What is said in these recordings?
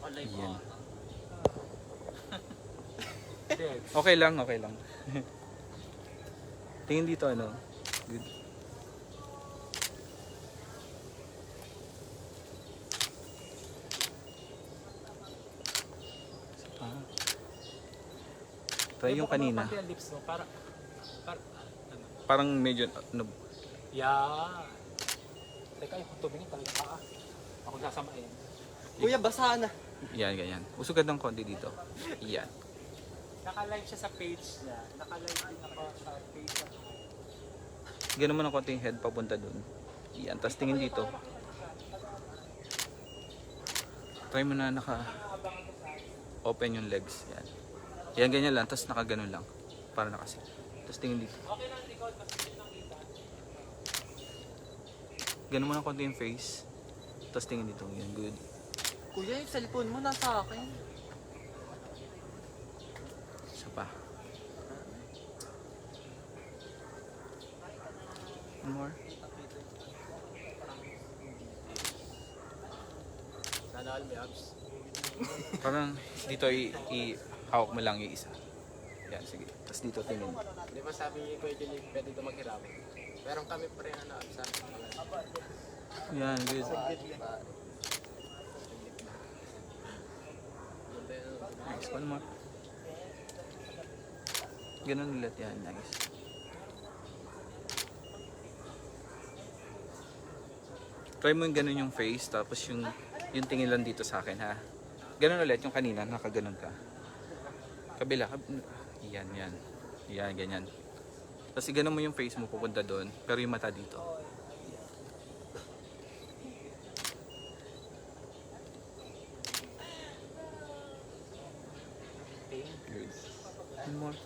Yan. Okay lang, okay lang. Tingin dito ano. Good. Ah. Try yung kanina. Lips mo para ano? Parang medyo ano. Yeah. Teka, yung tumingin talaga ka. Ako sasamain. Kuya, basa na. Yan, ganyan. Usugan ng konti dito. Yan. Naka-live siya sa page niya. Naka-live din ako sa page niya. Ganun mo ng konti yung head papunta dun. Yan. Tapos tingin dito. Try mo na naka-open yung legs. Yan. Yan, ganyan lang. Tapos nakaganon lang. Para nakasi. Tapos tingin dito. Okay lang, record. Mas lang kita. Ganun mo ng konti yung face. Tapos tingin dito. Yan, good. Kuya, yung cellphone mo nasa akin. Isa pa. One more. Sana all may abs. Parang dito i-hawak mo lang yung isa. Yan, sige. Tapos dito tingin. Di ba sabi ni Kuya Julie, pwede ito maghiram? Meron kami pa rin na abs. Yan, good. Nice. One more. Ganun ulit yan. Nice. Try mo yung ganun yung face. Tapos yung tingin lang dito sa akin, ha? Ganun ulit yung kanina. Nakaganon ka. Kabila. Yan, yan. Yan, ganyan. Tapos ganun mo yung face mo pupunta doon. Pero yung mata dito. Good. One more.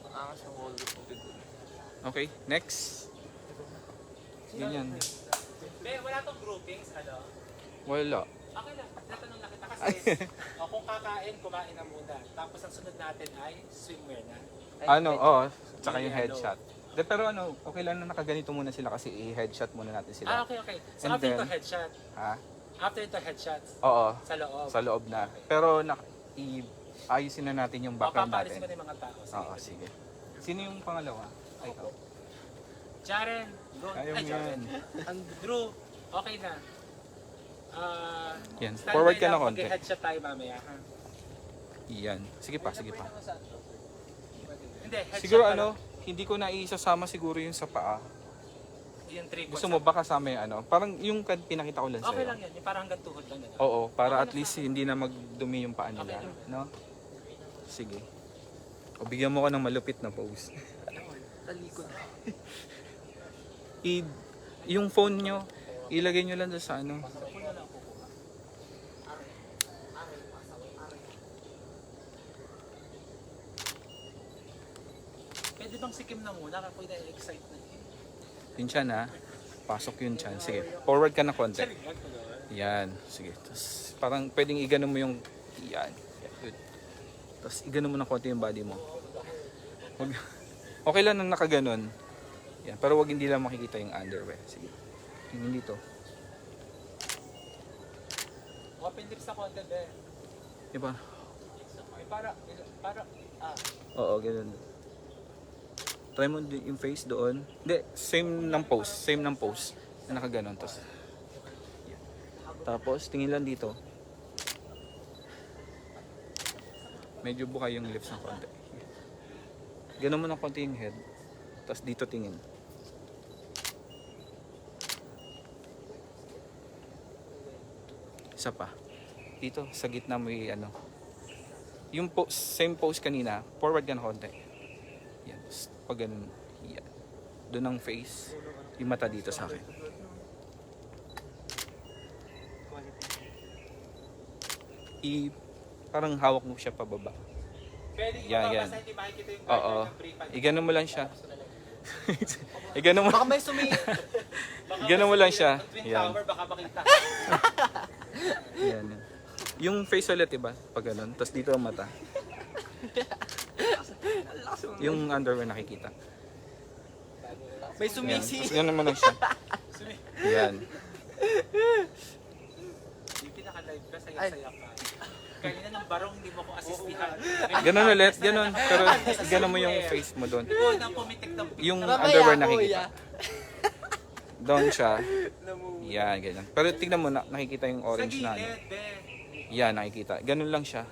Angas ng wall ko. Okay, next. Ganyan. Wala tong groupings, ano? Wala. Okay lang, natanong na kita kasi kung kakain, kumain na muna. Tapos ang sunod natin ay swimwear na. Ano, tsaka yung headshot. De, pero ano, okay lang na nakaganito muna sila kasi i-headshot muna natin sila. Okay, okay. So And after then- ito headshot, Ha? after ito headshots, Oo, sa loob. sa loob na. Pero ayusin na natin yung background Papalisin ko natin. na yung mga tao. Oo, sige. Sino yung pangalawa? Ay, ikaw. Jaren, go. Ayaw mo Jaren. yan. Drew, okay na. Yan, Standby forward ka na lang, konti. mag-headshot tayo mamaya. Ha? Yan. Sige pa, sige pa. Hindi, headshot Siguro pa ano, hindi ko na isasama siguro yung sa paa. lang. Yung three Gusto mo ba kasama yung ano? Parang yung pinakita ko lang Okay sa'yo. lang yan, yung parang hanggang tuhod lang. Gano'n. Oo, para Okay at lang least hindi na magdumi yung paa nila. Okay lang. No? Sige. O bigyan mo ko ng malupit na pose. Talikod. Yung phone nyo, ilagay nyo lang doon sa ano. Pwede bang sikim na muna? Ako na-excite na eh. Yun siya na. Pasok yun siya. Sige, forward ka na konti. Yan. Sige. Tapos parang pwedeng iganon mo yung... Yan. Good. Tapos iganon mo na konti yung body mo. Okay lang nang nakaganon. Yan. Pero wag hindi lang makikita yung underwear. Sige. Tingin dito. Open lips na konti, be. Diba? Para, Oo, ganun. Try mo yung face doon. Hindi, same ng pose. Same ng pose. Na nakaganon. Tapos, yan. Tapos, tingin lang dito. Medyo buka yung lips ng konti. Ganon mo ng konti yung head. Tapos dito tingin. Isa pa. Dito, sa gitna mo yung ano. Yung same pose kanina, forward ka na konti. Yan. Pag ganun, yan. Doon ang face, yung mata dito sa akin. Parang hawak mo siya pababa. pwede Yan, ibaba yan. basta hindi makikita yung Oo. ng briefan. Iganon mo lang siya. Iganon mo. Baka may sumi... Baka Ganun mo mas- lang siya. Ang Twin Yan. Tower, baka makita. Yan. Yung face ulit, diba? Pag ganun. Tapos dito ang mata. Yung underwear nakikita. May Yan. sumisi. Tapos ganun mo lang siya. Yan. Yung pinaka-live live ka, saya-saya ka. Kanina ng barong hindi mo ko asistihan. Ganun ulit, ganun. Pero ganun mo yung face mo doon. Ikaw na pumitik ng Yung Mamaya, underwear kuya. nakikita. Doon siya. Namu- Yan, ganyan. Pero tignan mo, nakikita yung sa orange na. gilid, be. Yan, nakikita. Ganun lang siya.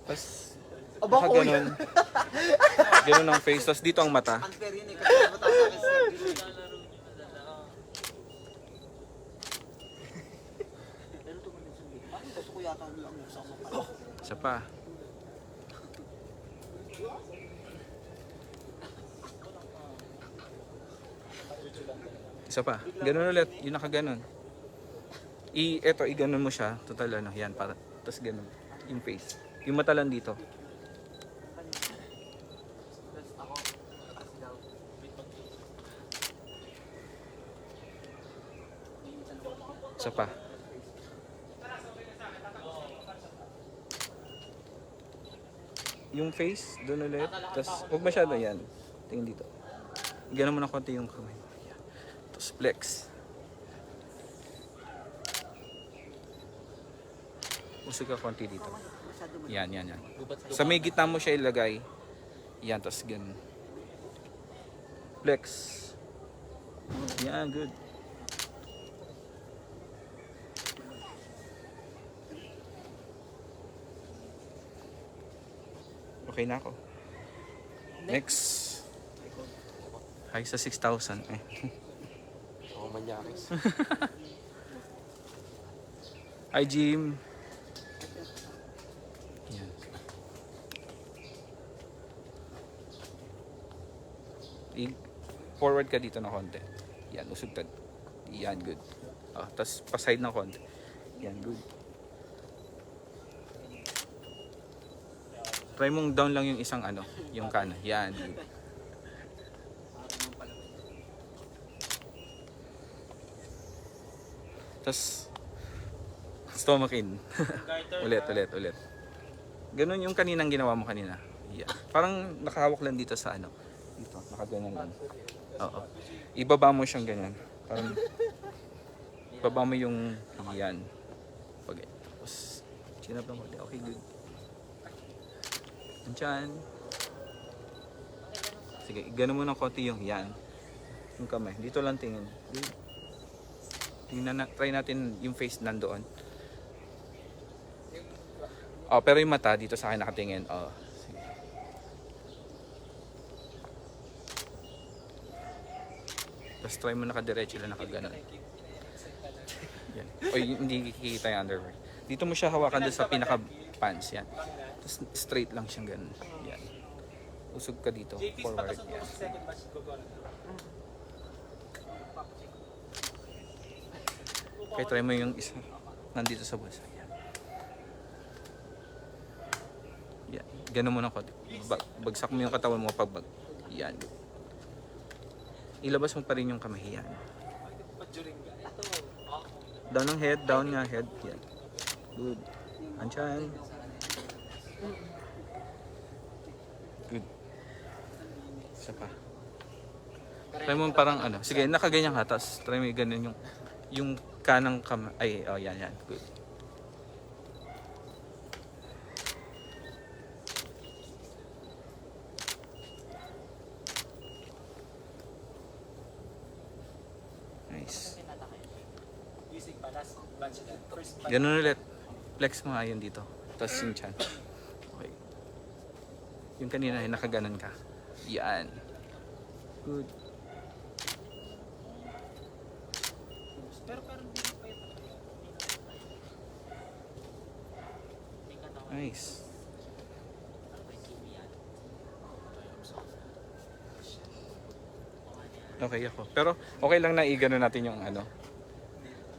Tapos, Aba, kuya. ganun. Ganun ang face. Tapos dito ang mata. Unfair yun eh, kasi mataas sa akin sa gusto ko yata lang sa mga Isa pa. Isa pa. Ganun ulit. Yung nakaganon. Eto, i-ganon mo siya. Total ano, yan. Para, tapos ganun. Yung face. Yung mata lang dito. Isa pa. Yung face, doon ulit. Tapos, huwag masyado yan. Tingin dito. Ganun mo na konti yung kamay mo. Yan. Tapos, flex. Usog ka konti dito. Yan, yan, yan. Sa may gitna mo siya ilagay. Yan, tapos ganun. Flex. Yan, good. Okay na ako. Next. Ay, sa 6,000. Eh. Ako manyakis. Hi, Jim. Yan. Forward ka dito na konti. Yan, usugtad. Yan, good. Oh, tapos pa-side ng konti. Yan, good. Try mong down lang yung isang ano, yung kana. Yan, good. Tapos, stomach in. ulit. Ganun yung kaninang ginawa mo kanina. Yeah. Parang nakahawak lang dito sa ano. Dito, nakaganyan lang. Oo. Ibaba mo siyang ganyan. Parang, ibaba mo yung yan. Pag, tapos, chinap lang ulit. Okay, good. Diyan. Sige, ganun mo ng konti yung yan. Yung kamay. Dito lang tingin. Good. Try natin yung face nandoon. Oh, pero yung mata dito sa akin nakatingin. Oh. Sige. Tapos try mo nakadiretso lang nakaganon. Yan. O hindi kikita yung underwear. Dito mo siya hawakan doon sa pinaka pants. Yan. Tapos straight lang siyang ganun. Yan. Usog ka dito. JP's Forward. pagkasunod Yan. sa second match, gagawin na. Okay, try mo yung isa. Nandito sa bulsa. Yan. Yan. Ganun mo ng konti. Bagsak mo yung katawan mo pagbag. Yan. Ilabas mo pa rin yung kamay. Yan. Down ng head. Down nga head. Yan. Good. Anchan. Good. Isa pa. Try mo parang ano. Sige, nakaganyan ka. Tapos try mo yung ganun yung kanang kamay. Ay, oh, yan. Good. Nice. Using palas, bunch na. First punch. Ganun ulit. Flex mo nga yun dito. Tapos yung chan. Okay. Yung kanina, nakaganon ka. Yan. Good. Pero parang hindi pa yun. Nice. Okay ako. Pero okay lang na i-gano natin yung ano.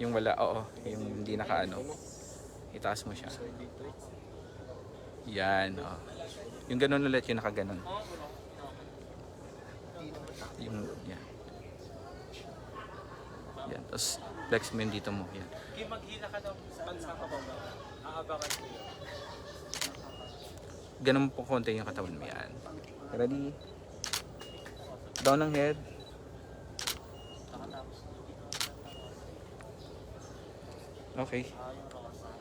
Yung wala, oo. Yung hindi naka-ano. Itaas mo siya. Yan, oo. Yung ganun ulit, yung nakaganon. Yung, yan. Yan. Tapos flex mo yun dito mo. Yan. Kaya maghila ka ng bansa ka ba? Aabangan ko yun. Ganun po konti yung katawan mo. Yan. Ready? Down ng head. Okay.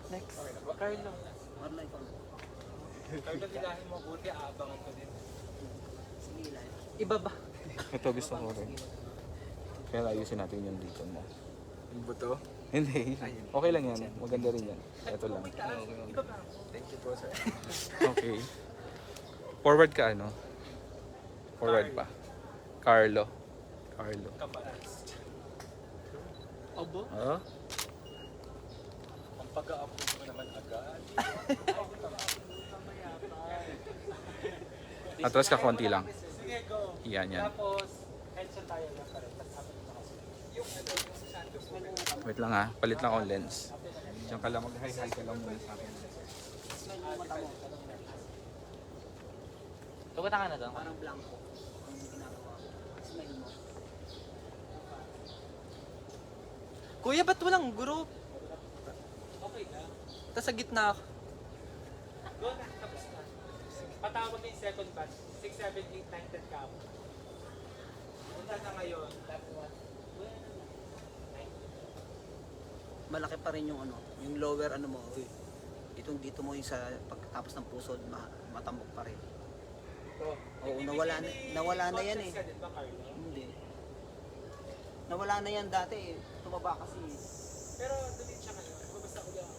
Next. Okay na ba? Carlo. Marlay pa. Carlo, bilahin mo buti, aabangan ko din. Sinila. Iba ba? Ito gusto ko rin. Kaya ayusin natin yung dito mo. Yung buto? Hindi. Okay lang yan. Maganda rin yan. Ito lang. Iba ba? Thank you po, sir. Okay. Forward ka ano? Forward pa. Carlo. Carlo. Kaparas. Obo? Oh? Ang pag-a-upload mo naman agad. Atras ka konti lang. Sige, go. Yan, yan. Tapos, headshot tayo lang pa rin. Tapos apat na kasi. Yung Santos. Wait lang ha. Palit lang akong lens. Diyan ka lang. Mag-hi-hi ka lang muna sa akin. Smile mo mata mo. Tumunta ka na doon? Parang blanco. Ang ginagawa ko. Smile mo. Kuya, ba't walang group? Okay na. Tapos sa gitna ako. Go na. Tapos na. Patawag na yung second batch. 6, 7, 8, 9, 10 ka. Punta na ngayon. Tapos, Malaki pa rin yung ano, yung lower ano mo. Itong dito mo yung sa pagkatapos ng pusod, matambok pa rin. Oo, nawala na yan eh. ka din ba, Carlo? Hindi. Nawala na yan dati eh. Tumaba kasi eh. Pero delete siya ngayon. Babasa ko lang.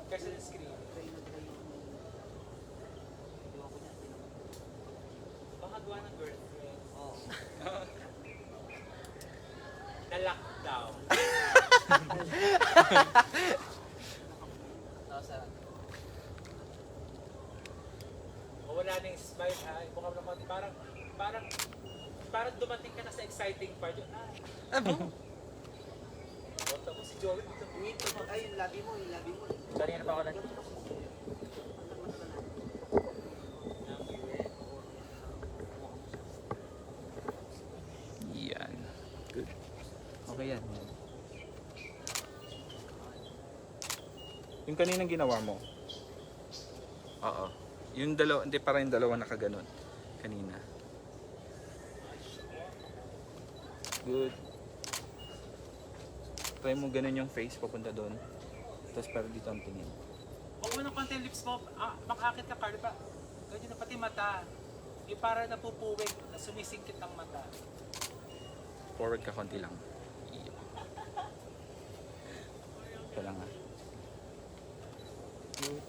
Kasi yung screen. Try na try yung... Ewan ko niya, tinawag. Baka gawa ng girlfriend. Oo. Na-lockdown. O wala na yung smile ha. Mukha mo na konti. Parang dumating ka na sa exciting part. Yung, Abo? Tapos si Joey dito. Wait, ay, yung labi mo, yung labi mo. Kanina pa ako nag... Yan. Good. Okay yan. Yung kaninang ginawa mo? Oo. Yung dalawa, hindi parang yung dalawa nakaganon. Kanina. Good. Try mo ganun yung face papunta doon. Tapos para dito ang tingin. Huwag mo ng konti yung lips mo. Makakit ka, Carlo pa. Ganyan na pati mata. Yung para napupuwing na sumisingkit ang mata. Forward ka konti lang. Iyo. Ito lang ha. Good.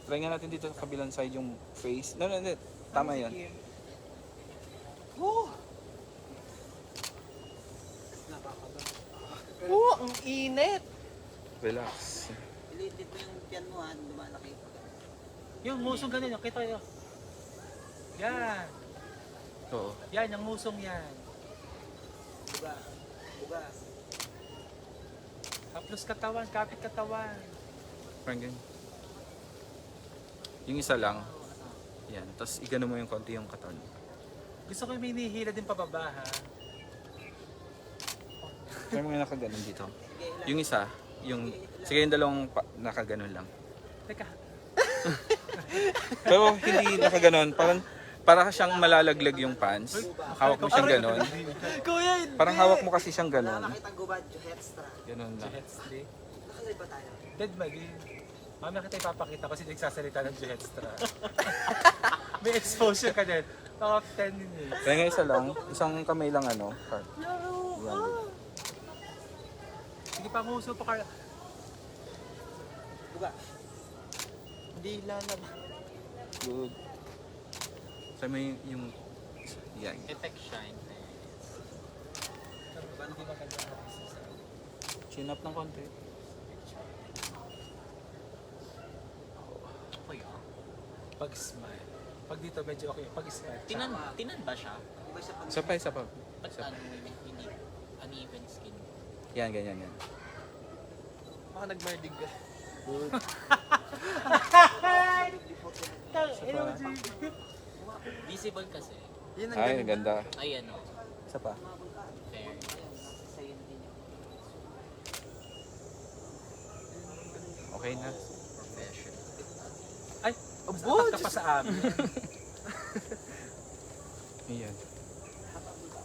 Try nga natin dito sa kabilang side yung face. No, no, no. Tama yan. Woo! Ang init! Relax. Ilitit mo yung tiyan mo ha, lumalaki. Yung musong ganun, yung kita yun. Yan. Oo. Yan, yung musong yan. Buga. Buga. Haplos katawan, kapit katawan. Parang ganyan. Yung isa lang. Yan. Tapos igano mo yung konti yung katawan. Gusto ko yung may nihila din pababa ha. Try mo nga nakaganon dito. Sige, ilan. Yung isa, yung... Sige yung dalawang nakaganon lang. Teka, Pero hindi nakaganon. Para siyang malalaglag yung pants. Hawak mo siyang ganon. Kuya, hindi! Parang hawak mo kasi siyang ganon. Nakakita ko ba, Juhetstra? Ganon lang. Juhetstra. Nakasay ba tayo? Dead mali. Mamaya kita ipapakita kasi nagsasalita ng Juhetstra. May exposure ka din. Mga 10 minutes. Kaya nga isa lang. Isang kamay lang ano. Yan. Sige pa, nguso pa Carlo. Buga. Hindi lalabas. Good. Try mo yung... Yan. Effect shine. Paano di maganda ang business? Chin up ng konti. Okay, ah. Pag smile. Pag dito medyo okay. Pag smile. Tinan ba siya? Iba siya pag... Isa pa, isa pa. Ba't Isa pa. ano, hindi uneven skin? Yan, ganyan yan. Baka nagmardig ka. Good. Visible kasi. Yun ang Ay, ganun. ganda. Ay, ano, Isa pa. fair. Sa'yo na din yun. Okay na. Professional. Ay, Abo! atak ka pa sa amin. Ayan.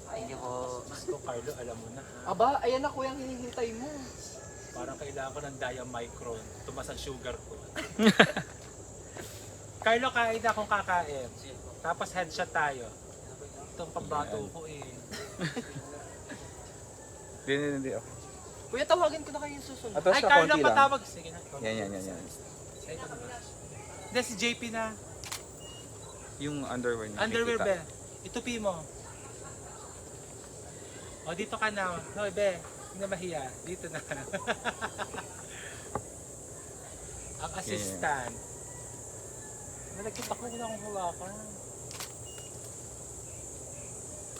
Thank you po. Gusto Carlo, alam mo na ha. Aba, ayan na kuya ang hinihintay mo. Parang kailangan ko ng Diamicron. Tumas ang sugar ko. Carlo, kain na akong kakain. Tapos headshot tayo. Itong pambato Yan. ko eh. Hindi ako. Kuya, tawagin ko na kayo yung susunod. Atas Ay, na Carlo, konti lang. patawag. Sige na. Yan. Sa ito na. Hindi, si JP na. Yung underwear na Underwear, nakikita. be. Itupi mo. O, dito ka na. No, be. Hindi na mahiya. Dito na. Ang assistant. Nalagkita ko na akong hawakan.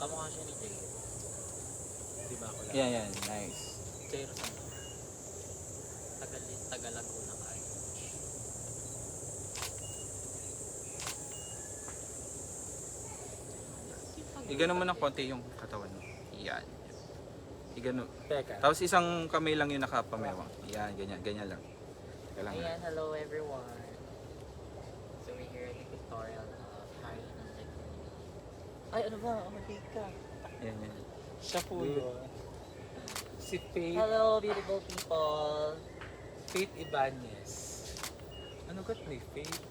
Kamukha siya ni Jay. Di ba ako lang? Yan, nice. Jay Rosan. Tagalaguna ka. Igano mo ng konti yung katawan mo. Yan. Igano. Teka. Tapos isang kamay lang yung nakapamewang. Yan, ganyan lang. Teka lang. Ayan, hello everyone. So we're here at the tutorial of Harry ng Laguna. Ay, ano ba? Ka. Yan. Siya po yun. Si Faith. Hello, beautiful people. Faith Ibanez. Ano gat ni Faith?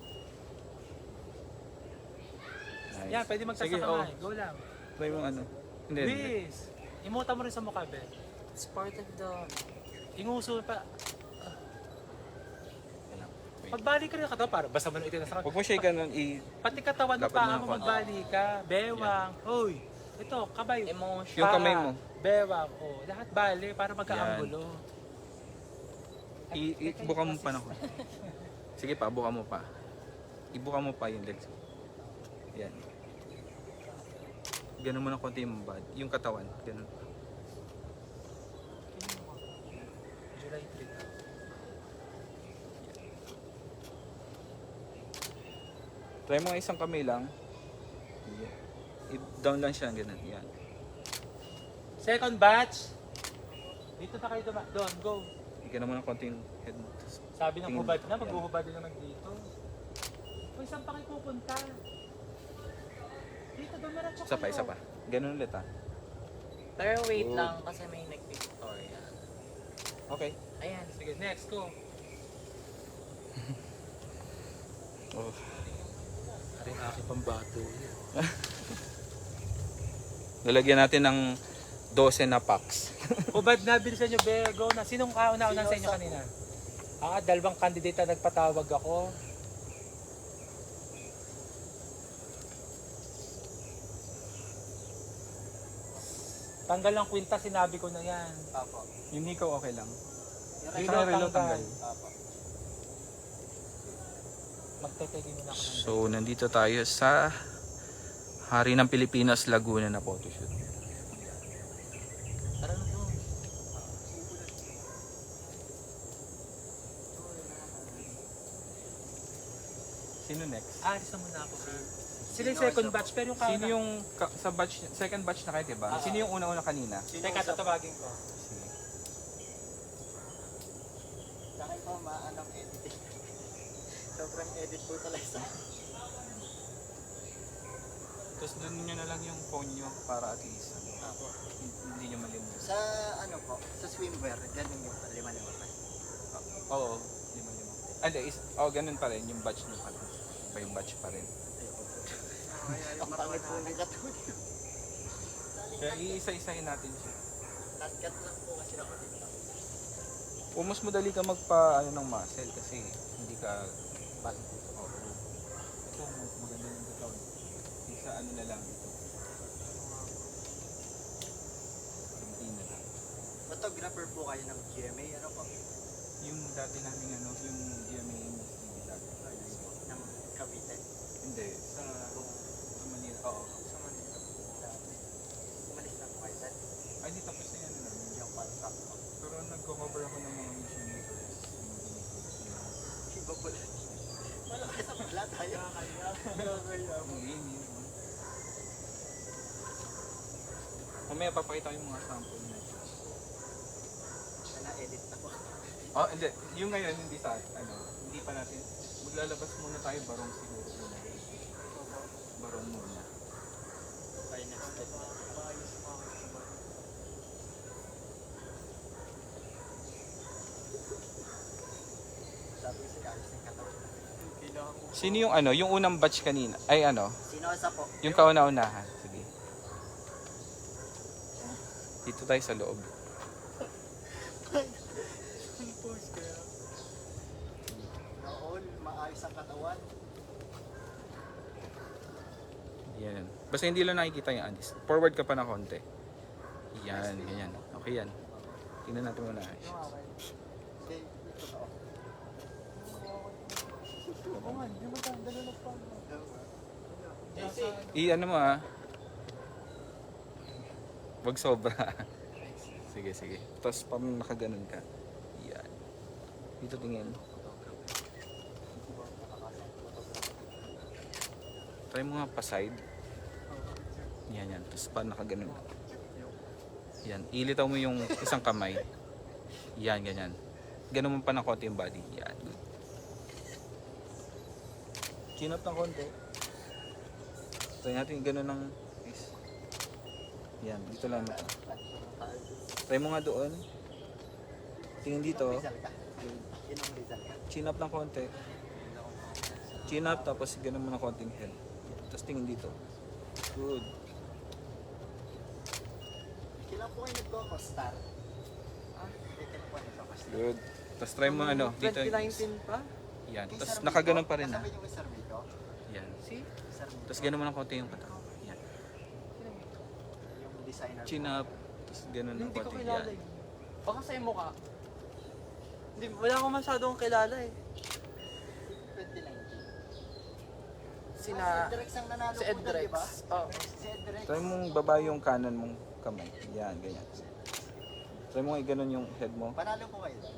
Nice. Yan, pwede Sige, magsasakamay. Go lang. Try mo ano. Hindi. Please. Imuta mo rin sa mukha, be. It's part of the... Inguso pa. Wait. Magbalik ka rin katawan para basta mo na itin sa Huwag mo siya ganun Pati katawan mo Dapat pa mga mo konti. magbalik ka. Bewang. Hoy. Ito, kabay. Emotion. Yung kamay mo. Bewang. Oh, lahat bali para magkaanggulo. Ibuka mo pa na ko. Sige pa, buka mo pa. Ibuka mo pa yung legs. Yan. Ganun mo na konti yung bad. Yung katawan. Ganun. July 3. Try mo nga isang kamay lang. I-down lang siya. Ganun. Yan. Second batch. Dito na kayo doon, go. Ganun mo na konti yung head mo. Sabi ng Tingin. hubad na, Yan. maghuhubad din naman dito. Uy, saan pa kayo pupunta? Dito, dumiretso kayo. Isa pa. Ganun ulit ah. Pero wait Oh. lang kasi may nag-tutorial. Okay. Ayan. Sige, next, go. Oh. Aring aking pambato. Lalagyan natin ng 12 na packs. Hubad na, bilisan nyo, be. Go na. Sinong kauna-una sa inyo kanina? Dalawang candidate na nagpatawag ako. Tanggal ng kwinta, sinabi ko na yan. Apo. Yung Nico okay lang. Yung Saka relo relo tanggal. Apo. Magtetegi muna ako ng So, nandito tayo sa Hari ng Pilipinas, Laguna na photoshoot. Tara na doon. Sino next? Alis na muna ako. Sila yung second batch, pero yung Sino yung sa batch, second batch na kayo, diba? Sino yung una-una kanina? Teka, tatawagin ko. Sige. Saka ito, maanong editing. Sobrang edit po talaga sa Tapos doon nyo na lang yung phone nyo para at least Apo. hindi nyo malimutan. Sa ano po, sa swimwear, ganun yung lima-lima pa. Oo, lima-lima. Ganun pa rin, yung batch nyo pa rin. Iba yung batch pa rin. Ang pangit po ng katawan. Kaya iisa-isahin natin siya. Cut lang po kasi ako dito. O mas madali ka magpa ng muscle kasi hindi ka parang oo. Ito maganda yung katawan. Isa na lang ito. Hindi na lang. Photographer po kayo ng GMA, ano po? Yung dati namin yung GMA Miss TV dati. Ng Cavite. Hindi, sa Manila. Oo. Sa Manila. Umalis na po kayo sir. Ay, di tapos na yan namin. Hindi ako contract po. Pero nag-cover ako ng mga Miss Universe. Iba po lang. Malakas sa pala tayo. Mamaya papakita ko yung mga sample na. Na-edit na po. Oh, hindi. Yung ngayon, hindi hindi pa natin. Maglalabas muna tayo, barong siguro muna. Barong muna. Okay, next step. Sino yung ano, yung unang batch kanina? Ay ano, Sinosa po. yung kauna-unahan. Sige. Dito tayo sa loob. Noon, maayos ang katawan. Yan. Basta hindi lang nakikita yung anis. Forward ka pa na konti. Yan, ganyan. Okay yan. Tingnan natin muna. I-ano mo Wag sobra. Sige, sige. Tapos pag nakaganon ka. Yan. Dito tingin. Try mo nga pa side. Yan, yan. Tapos pa nakaganon. Yan. Ilitaw mo yung isang kamay. Yan, ganyan. Ganun mo pa ng konti yung body. Yan. Good. Chin up ng konti. Try natin ganun ng face. Yan. Dito lang mo. Try mo nga doon. Tingin dito. Chin up ng konti. Chin up tapos ganun mo ng konting head. Tapos tingin dito. Good. Kailan po kayo nagko-costar? Kailan po nagko-costar? Good. Tapos try mo ano. Dito. 2019 pa? Yan. Tapos nakaganon pa rin Kasabay yung survey ko? Yan. See? Survey Tapos ganun mo ng konti yung katawan. Yan. yung designer Chin up. Tapos ganun ng Hindi ko konti. kilala Yan. eh. Baka sa imo ka. Hindi, wala akong masyadong kilala eh. 2019. Sina... Si Edrex ang nanalo Si po doon, Edrex. di ba? Oo. Si Edrex. Try mong baba yung kanan mong kamay. Yan, ganyan. Try mo nga ganun yung head mo. Panalo po kayo doon.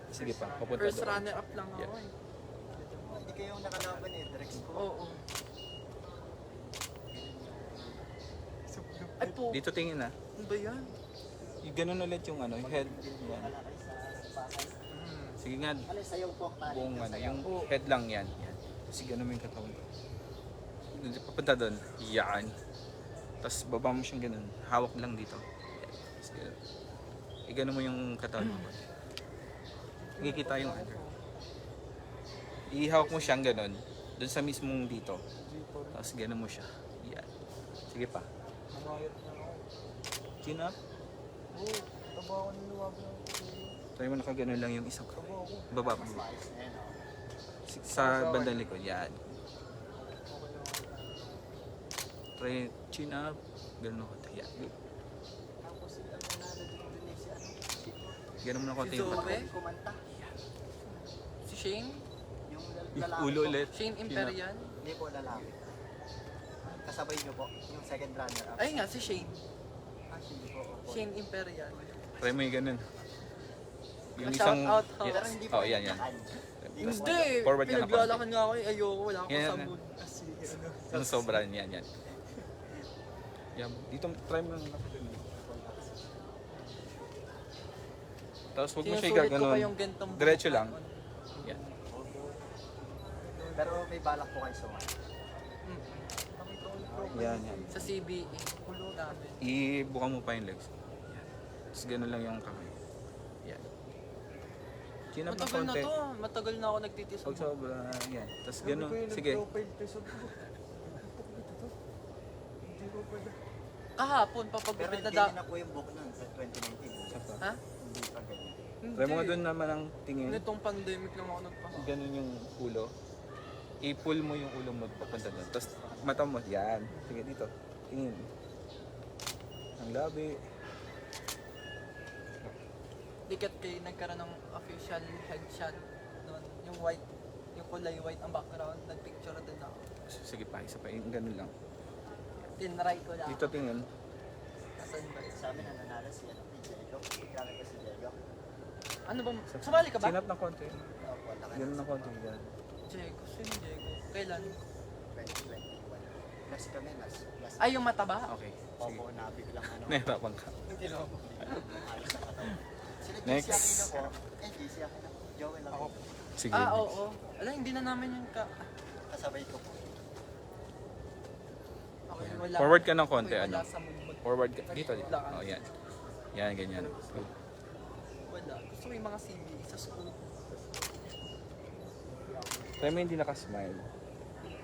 Sige pa, papunta First doon. runner up lang ako eh. Hindi kayo yung nakalaban ni Edrex po. Oo. Ay po, Dito tingin na. ano ba yan? Yung ganun ulit yung ano, yung head. Yan. Wala kayo sa Pasay. Sige nga, Ano yung sayaw po? Tali buong ng ano, sayaw. yung head lang yan. Yan. Sige, ganun mo yung katawan. Papunta doon. Yan. Tapos baba mo siyang ganun. Hawak lang dito. Yan. Tapos ganun. Ganun mo yung katawan mo. Nakikita yung under. Ihawak mo siyang ganun. Doon sa mismong dito. Tapos ganun mo siya. Yan. Sige pa. Chin up. Try mo nakaganon lang yung isang kamay. Baba pa. Ayos na yan, oh. Sa bandang likod. Yan. Try chin up. Ganun ako. Yan. Good. Tapos si ano nanalo din si ano? Ganun mo na konti Si yung Zoe? katawan. Kumanta. Si Shane? Yung Yung lalaki ulo po. ulit. Shane Chin up. Imperial? Hindi po lalaki. Kasabay niyo po yung second runner up. Ay nga, si Shane. Actually po. opo. Shane Imperial. Try mo yung ganun. Yung Shout isang... out, Yeah. Pero hindi po Oh, yan, yan. nakan. Hindi! Forward ka na Pinaglalakan nga ako eh. Ayoko, wala akong Yan, yan. sabon. Kasi ano. Ang sobra yan, yan. Yan. Dito, try mo lang nakaganon. Tapos huwag mo siya Sinusulit ko pa gaganon. yung gentong Diretso buhok lang. ko. Yan. Pero may balak po kayo sumali. Yan, yan. Sa CBE. Ulo namin. Ibuka mo pa yung legs. Yan. Tapos ganun lang yung kamay. Yan. Chin up ng Matagal na konti. to. Matagal na ako nagtitis. Pag sobra, yan. Tapos ganun. Sige. Kahapon, Pero papagupit na ganyan na po yung book nun sa 2019. Isa pa. Ha? Hindi pa ganyan. Try mo nga doon naman ang tingin. Nitong pandemic lang ako nagpahapon. Ganun yung ulo. I-pull mo yung ulo mo papunta doon. Tapos mata mo. Yan. Sige dito. Tingin. Ang labi. Dikat kayo nagkaroon ng official headshot doon. Yung white, yung kulay white ang background. Nagpicture din ako. Sige pa. Isa pa. Yung ganun lang. Tinry ko lang. Dito tingin. Asan ba? Sa amin na nanalo si ano, si Diego. Gamit ko si Diego. Ano ba? Sumali ka ba? Chin up ng konti. Opo, laki Ganun ng konti. Yan. Diego. Sino Diego? Kailan? 2021. Last kami, last. Ay, yung mata ba? Okay. Sige. Opo, nabiglang ano. Nahirapan ka. Hindi lang. Ayos na katawan. Sila Next. JC Aquino po. JC Aquino. Joel ako. Sige. Ah, oo. Ala, hindi na namin yung Kasabay ko po. Okay, wala. Forward ka ng konti. Wala Ano? sa mood. Forward ka. Dito. Dito. Oh, yan. Yan, ganyan. Good. Wala. Gusto ko yung mga CBE sa school. Try mo hindi nakasmile.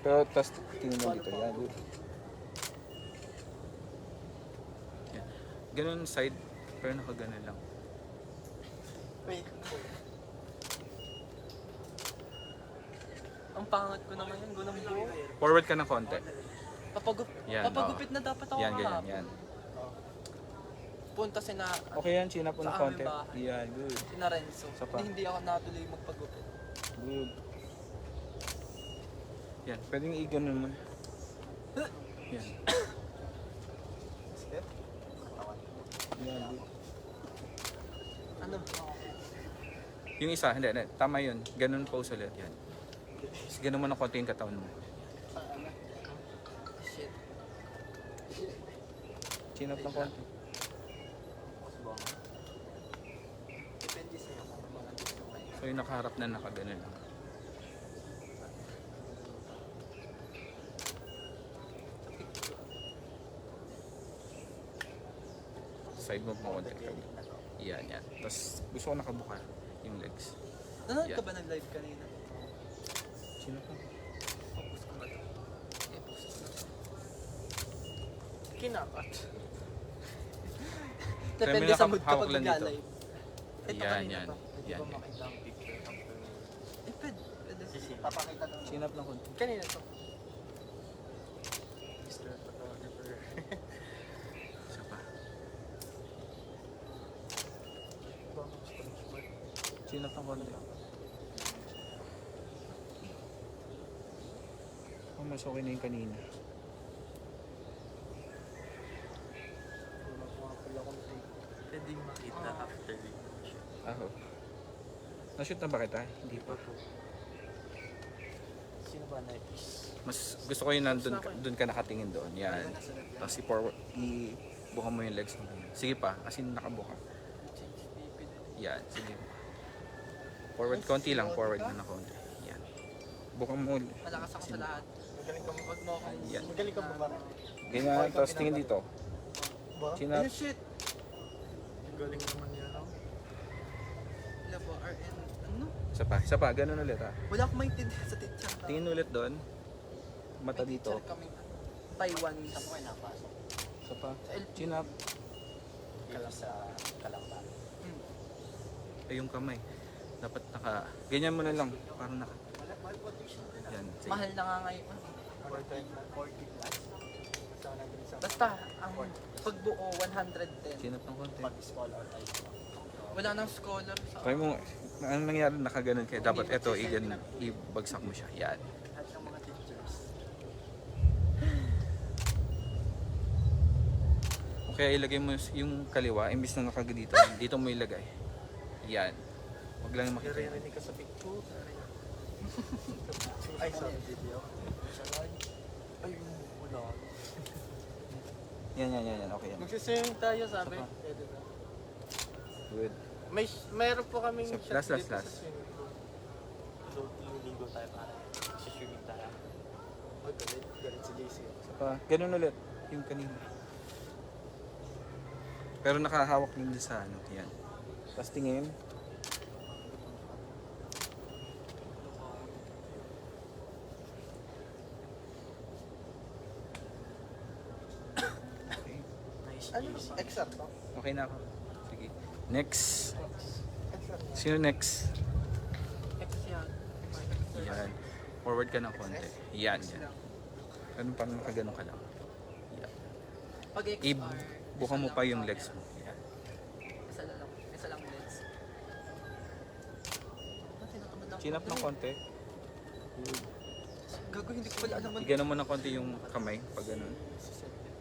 Pero tapos tingin mo dito. Yan, good. Yan. Ganun side, pero nakaganon lang. Wait. Ang pangat ko naman yan, gunang buo. Forward ka ng konti. Yan, Papagupit na dapat ako Yan, ganyan, kahapon. yan. Punta sina, Okay yan, chin up mo ng Sa konti. aming bahay. Yan, good. sina Renzo. Isa pa. Hindi ako natuloy magpagupit. Good. Yan, pwedeng i-ganon mo. Yan. Yan, good. Ano? Yung isa, hindi. Tama yun. Ganun pose ulit. Yan. Tapos ganun mo ng konti yung katawan mo. Shit. Chin up ng konti. Depende sa'yo kung mga gusto mo. So yung nakaharap na nakaganon lang. Side move mo konti. Yan, yan. Tapos gusto ko nakabuka yung legs. Nanonood ka Yeah. ba ng live kanina? Chin up lang. Focus ko ba ito? I-post ko na. Kinakat. Try mo Depende sa mood hawak kapag lang dito. mag-live. Ito Yan, kanina yan. pa. Yan, yan. makita ang picture after? Pwede. Papakita daw. Chin up lang konti. Kanina to. Mr. Photographer. Isa pa. Chin up lang konti. Oh, mas okay na yung kanina. Pwedeng makita after Oh. Na-shoot na ba kita? Hindi pa. Sino ba next? Mas gusto ko yung doon ka nakatingin doon. Yan. Tapos i-forward, i-buka mo yung legs mo. Sige pa, as in nakabuka. Yan, sige. Forward konti lang, forward na konti. Yan. Buka mo. Malakas ako sa lahat. Magaling ka mo. Wag mo akong... Yan. Magaling ka mo ba? Ganyan, tapos tingin dito. Chin up. Ayun, shit! Galing naman yan. Wala po, RN. Ano? Isa pa, ganun ulit ha. Wala akong maintindihan sa teacher. Tingin ulit doon. Mata dito. Taiwan. Sa mo ay napasok. Isa pa. Sa LP. Chin up. Dito sa Kalamba. Ay, yung kamay. Dapat naka... Ganyan mo na lang. Parang naka... Yan. Sige. Mahal na nga ngayon. Ano time? 40 plus. Basta, ang pagbuo, 110. Chin up ng konti. Pag scholar type. Wala nang scholar sa... Try mo, ang nangyari nakaganon kayo. Dapat eto, ibagsak mo siya. Yan. Lahat ng mga teachers. Okay, ilagay mo yung kaliwa, imbis na nakagdito, dito mo ilagay. Yan. Huwag lang makita. Naririnig ka sa picture. Ay, sa video. Ay, wala. Yan. Okay yan. Magsiswimming tayo, sabi. Saka. Pwede na. Good. Mayroon po kaming So, shot last. dito sa swimming pool. So, liligo tayo para swimming tayo. Oh, galit si JC. Saka, ganun ulit. Yung kanina. Pero nakahawak din sa ano. Yan. Tapos tingin. Okay. Ano? XR to? Okay na ako. Sige. Next. Sino next? X yan. Yan. Forward ka ng konti. Yan. Ganun parang nakaganon ka lang. Yan. Pag XR, Buka mo pa yung legs mo. Yan. isa lang legs. Chin up ng konti. Gago, hindi ko pala alam. Iganon mo ng konti yung kamay. Pag ganun.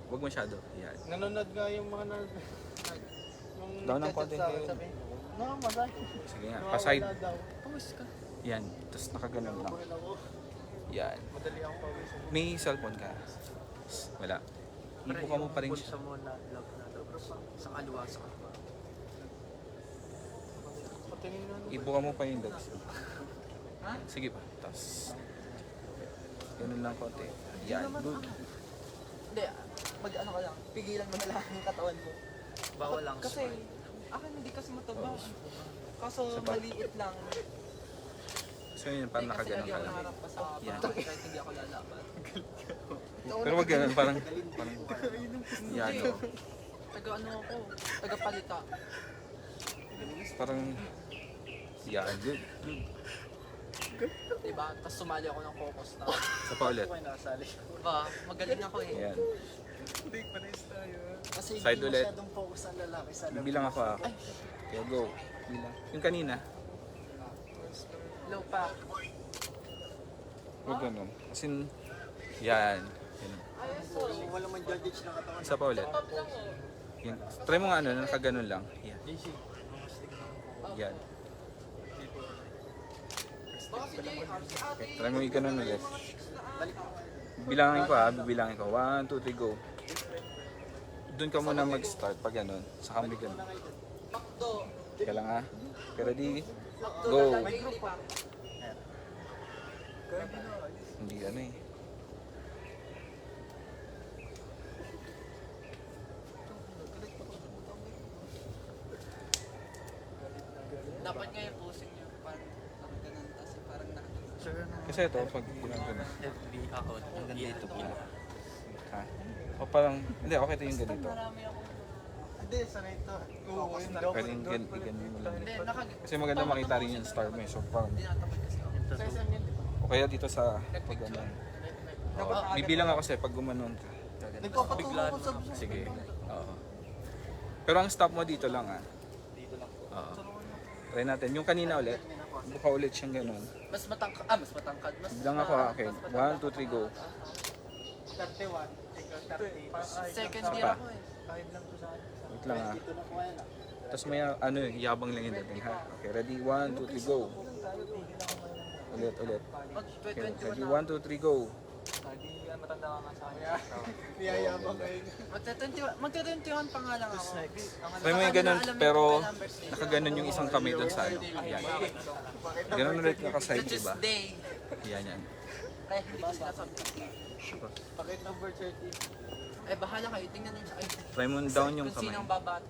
Huwag masyado. Yan. Nanonood nga yung mga nag... Yung Down ng nagchat konti. sa akin, sabi, masay. Sige nga. Pa-side. Nawawala daw. Pause ka. Yan. Tapos nakaganon lang. Pawil ako. Yan. Madali ako pawisin. May cellphone ka? Wala. Ibuka mo pa rin Bulsa siya. mo na love na love. Sa kaliwa, sa kaliwa. Patingin nga. Ibuka mo pa yung legs. Sige pa. Tapos ganun lang konti. Yan. Good. Hindi, mag ano ka lang, pigilan mo na lang yung katawan mo. Bawal lang Kasi, akin hindi kasi mataba. Kaso Sa ba- maliit lang. So yun, parang nakaganon ka lang. Harap pa sa Yan. kahit hindi ako lalaban. Pero wag ganun, parang yan, no? Taga ano ako, taga palita. Parang, yan, good. Diba? Tapos sumali ako ng Cocos na. Sa pa ulit. Diba? Magaling ako eh. Yan. Kasi Side ulit. masyadong focus ang lalaki sa Bilang ako ah. Okay, go. Bilang. Yung kanina, low pa. wag ganun. As in, yan. Ganun. Wala man judge ng katawan. Isa pa ulit. Yan. Try mo nga ano, nakaganon lang. Yan. Yan. Okay, try mo yung ganun ulit. Bilangin ko ha, bibilangin ko. 1, 2, 3, go. Doon ka muna mag-start pag ganun. Saka may ganun. Kaya lang ha. Okay, ready? Go. Hindi ano eh. Dapat nga yung posing niyo parang ganun kasi parang Kasi ito, pag ginagawa. FB ako, hanggang dito po. Ha? O parang, hindi, okay ito yung ganito. marami ako. Hindi, sanay ito. Pwede yung ganyan mo lang. Hindi, Kasi maganda makita rin yung star mo eh. So parang, tinatamad kasi ako. Sa isang yun, di ba? o kaya dito sa pag ganun. Bibilang ako sa'yo pag gumanon ka. Nagpapatulong ko sa Sige. Oo. Pero ang stop mo dito lang ah. Dito lang po. Oo. Try natin. Yung kanina ulit. Buka ulit siyang ganun. mas matangkad, mas matangkad, mas Bilang ako ah. Okay. 1, 2, 3, go. 31. Ikaw 30. second Isa year pa. ako eh. Kahit lang to sa akin. Wait lang ah. Tapos may ano yabang lang yung dating ha. Okay. Ready? 1, 2, 3, go. Ulit. Mag Okay. 21 Ready? na. 1, 2, 3, go. Hindi matanda ka nga sa akin. Niyayabang kayo. Magte-21 pa nga lang ako. Try mo yung ganun, pero nakaganon yung isang kamay doon sa ano. Yan. Ganun ulit nakaside, Such as diba? day. Yan, yan. Eh, diba sinasabi? Pakit number 30. Eh, bahala kayo. Tingnan nyo. Ay, Try mo down yung kung kamay. sinong babate.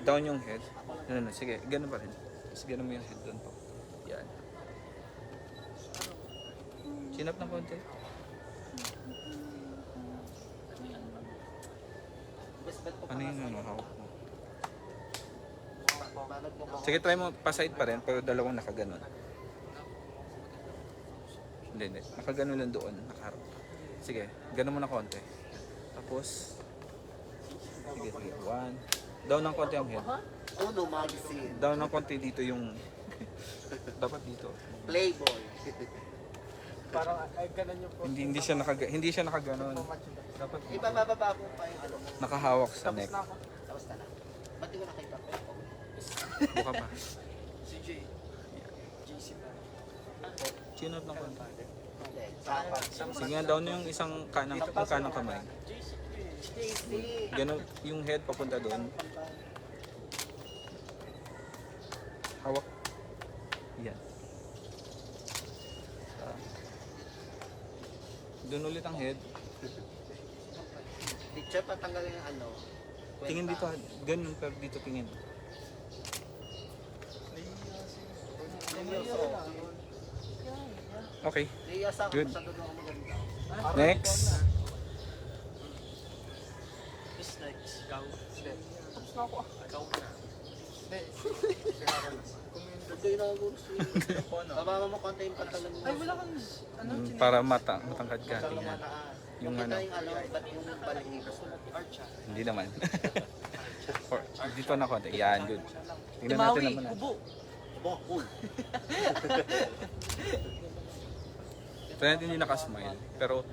Down yung head. No. Sige, ganun pa rin. Tapos ganun mo yung head doon po. Yan. Chin up ng konti. Ano yung ano, hawak mo? Sige, try mo pa-side pa rin, pero dalawang nakaganon. Hindi. Nakaganon lang doon, nakaharap. Sige, ganon mo na konti. Tapos, sige. 1. Down ng konti ang head. Uno magazine. Down ng konti dito yung... Dapat dito. Playboy. Parang ay ganun yung po. Hindi siya nakaganon. Dapat Ibababa ko pa yung ano. nakahawak sa Tapos neck. na ako. Tapos na. Ba't di ko nakita ko? Buka pa. Si J. JC pa. Chin up ng konti. Hindi. Sapat. Sige nga, down yung isang kanang kamay. Ganon, yung head papunta doon. Hawak. Yan. Doon ulit ang head. Teacher, patanggalin yung ano. Tingin dito, ganun, pero dito tingin. Okay, Niyasa ako Good. sa doon ako maganda. next. Just next, ikaw. Tapos na ako. Ikaw na. Hindi na ako gusto. Bababa mo konti yung pantalon mo. Ay, wala kang ano, Para matangkad ka, tingnan. Yung Yung ano, ano, ba't yung balik? hindi naman. Or, dito na konti. Yan, good. Tingnan natin naman. Ubo. Ubo, cool. Try natin hindi nakasmile. Pero,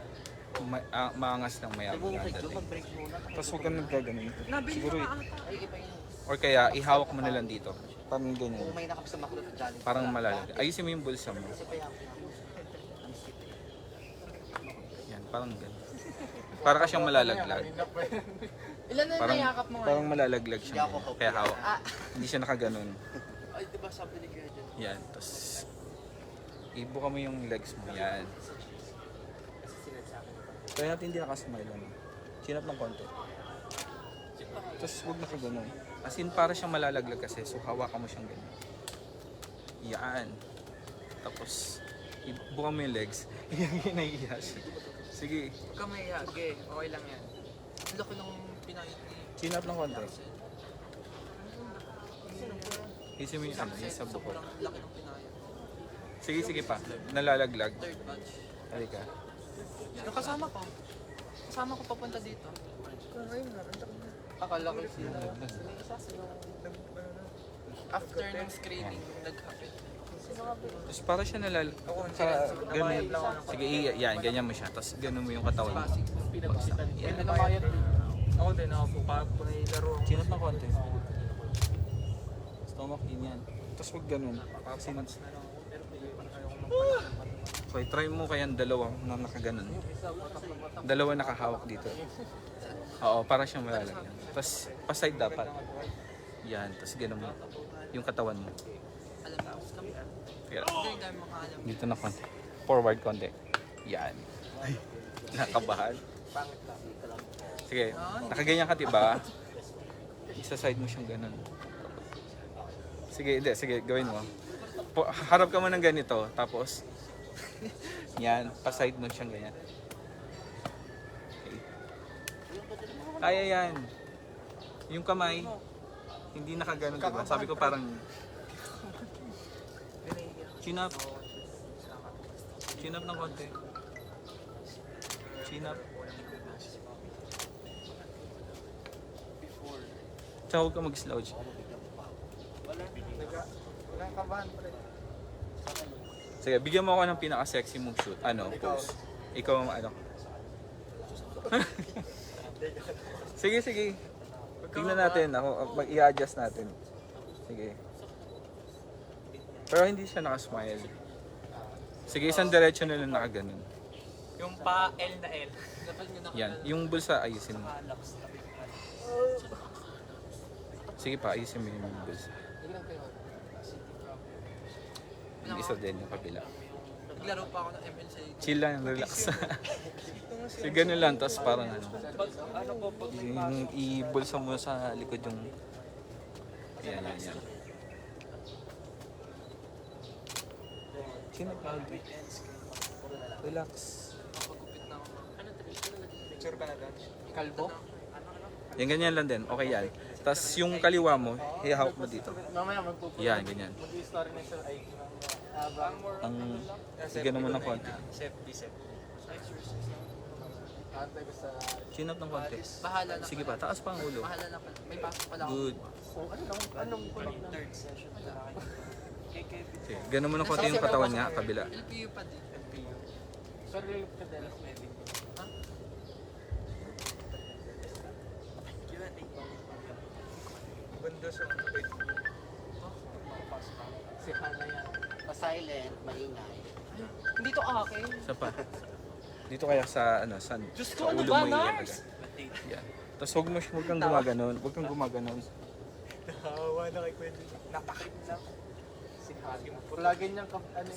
maangas ng mayabang Nag-break na doon, dating. mag-break muna. Tapos huwag kang nagkaganon. Nabili Siguro, ka ata. Ay, iba yun. or kaya ihawak mo na lang dito. Parang Kung ganyan. may nakap sa McDo challenge. Parang malalag. Ayusin mo yung bulsa mo. Kasi pa yan. Yan, parang ganyan. Para ka siyang malalaglag. Ilan na Parang, nayakap mo parang malalaglag siya. Hindi ako Kaya hawak. Hindi siya nakaganon. Ay, di ba sabi ni Kuya Jen? Yan. Tapos, ibuka mo yung legs mo. Yan. Kaya natin hindi nakasmile. Ano. Chin up ng konti. Tapos huwag nakaganon. As in, para siyang malalaglag kasi. So, hawakan mo siyang ganyan. Yan. Tapos, buka mo yung legs. Yan, naiiya siya. Sige, Huwag ka mayage. Okay lang yan. Ang laki ng pinahit ni chin up ng konti. Axel. Isin mo yung ano, yung sa buko. Sobrang laki ng pinahit. Sige, sige pa. Nalalaglag. Third batch. Halika. Yung kasama ko. Kasama ko papunta dito. Akala ko sila. After ng screening, nag-happen. Tapos para siya ganun. Sige, yan, ganyan mo siya. Tapos ganun mo yung katawan mo. Pinagsitan. Yan. Nakabayad din. Ako din, ako po. May laro ako. Chin up ng konti. Stomach in yan. Tapos huwag ganun. Kasi okay, try mo kayang dalawa na nakaganon. Dalawa nakahawak dito. Oo, para siyang malalagyan. Tapos pa-side dapat. Yan, tapos ganun mo. Yung katawan mo. Alam mo, kami. Kaya, Hindi dahil makaalam. dito na konti. Forward konti. Yan. Ay, nakabahan. Sige, nakaganyan ka diba? Isa-side mo siyang ganun. Sige, hindi. Sige, gawin mo. Harap ka mo ng ganito, tapos yan, pa-side mo siyang ganyan. Okay. Kaya yan. Yung kamay, hindi nakaganon, diba? Sabi ko parang chin up. Chin up ng konti. Chin up. Tsaka huwag ka mag-slouch. Walang kabahan pa rin. Sige, bigyan mo ako ng pinaka-sexy mong shoot. Ano, pose. Ikaw ang ano. Sige, sige. Tingnan natin. Ako, i-adjust natin. Sige. Pero hindi siya nakasmile. Sige, isang diretso na lang nakaganon. Yung pa L na L. Dapat nyo Yan. Yung bulsa, ayusin mo. Sige pa, ayusin mo yung bulsa. Yung isa din, yung kabila. Naglaro pa ako ng MLC. Chill lang, relax. Sige, ganun lang. Tapos parang ano. Yung i-bulsa mo sa likod yung... Yan, yan, yan. Chill lang. Relax. Pagkupit na ako. Picture ka na doon. Kalbo? Yan, ganyan lang din. Okay yan. Tapos yung kaliwa mo, hihawak mo dito. Mamaya magpupunta. Yan, ganyan. Mag-story na siya ay Ang... Sige naman ng konti. Chef, bicep. Antay ko sa... Chin up ng konti. Bahala na. Sige pa, taas pa ang ulo. Bahala na. May pasok pala ako. Good. Anong Third session. Sige, ganun mo ng konti yung katawan niya, kabila. LPU pa din. LPU? Sorry, Cadelas Medic. Ha? Banda sa ano kay si Hana yan. Pa-silent, maingay. Hindi to akin. Isa pa. Dito kaya sa ano, sa ko, ano ulo ba, mo Nars? Yan. Tapos huwag kang gumaganon. Huwag kang gumaganon. Nahawa na kay Kwento. Napakit na. Si Hana. Lagi niyang ano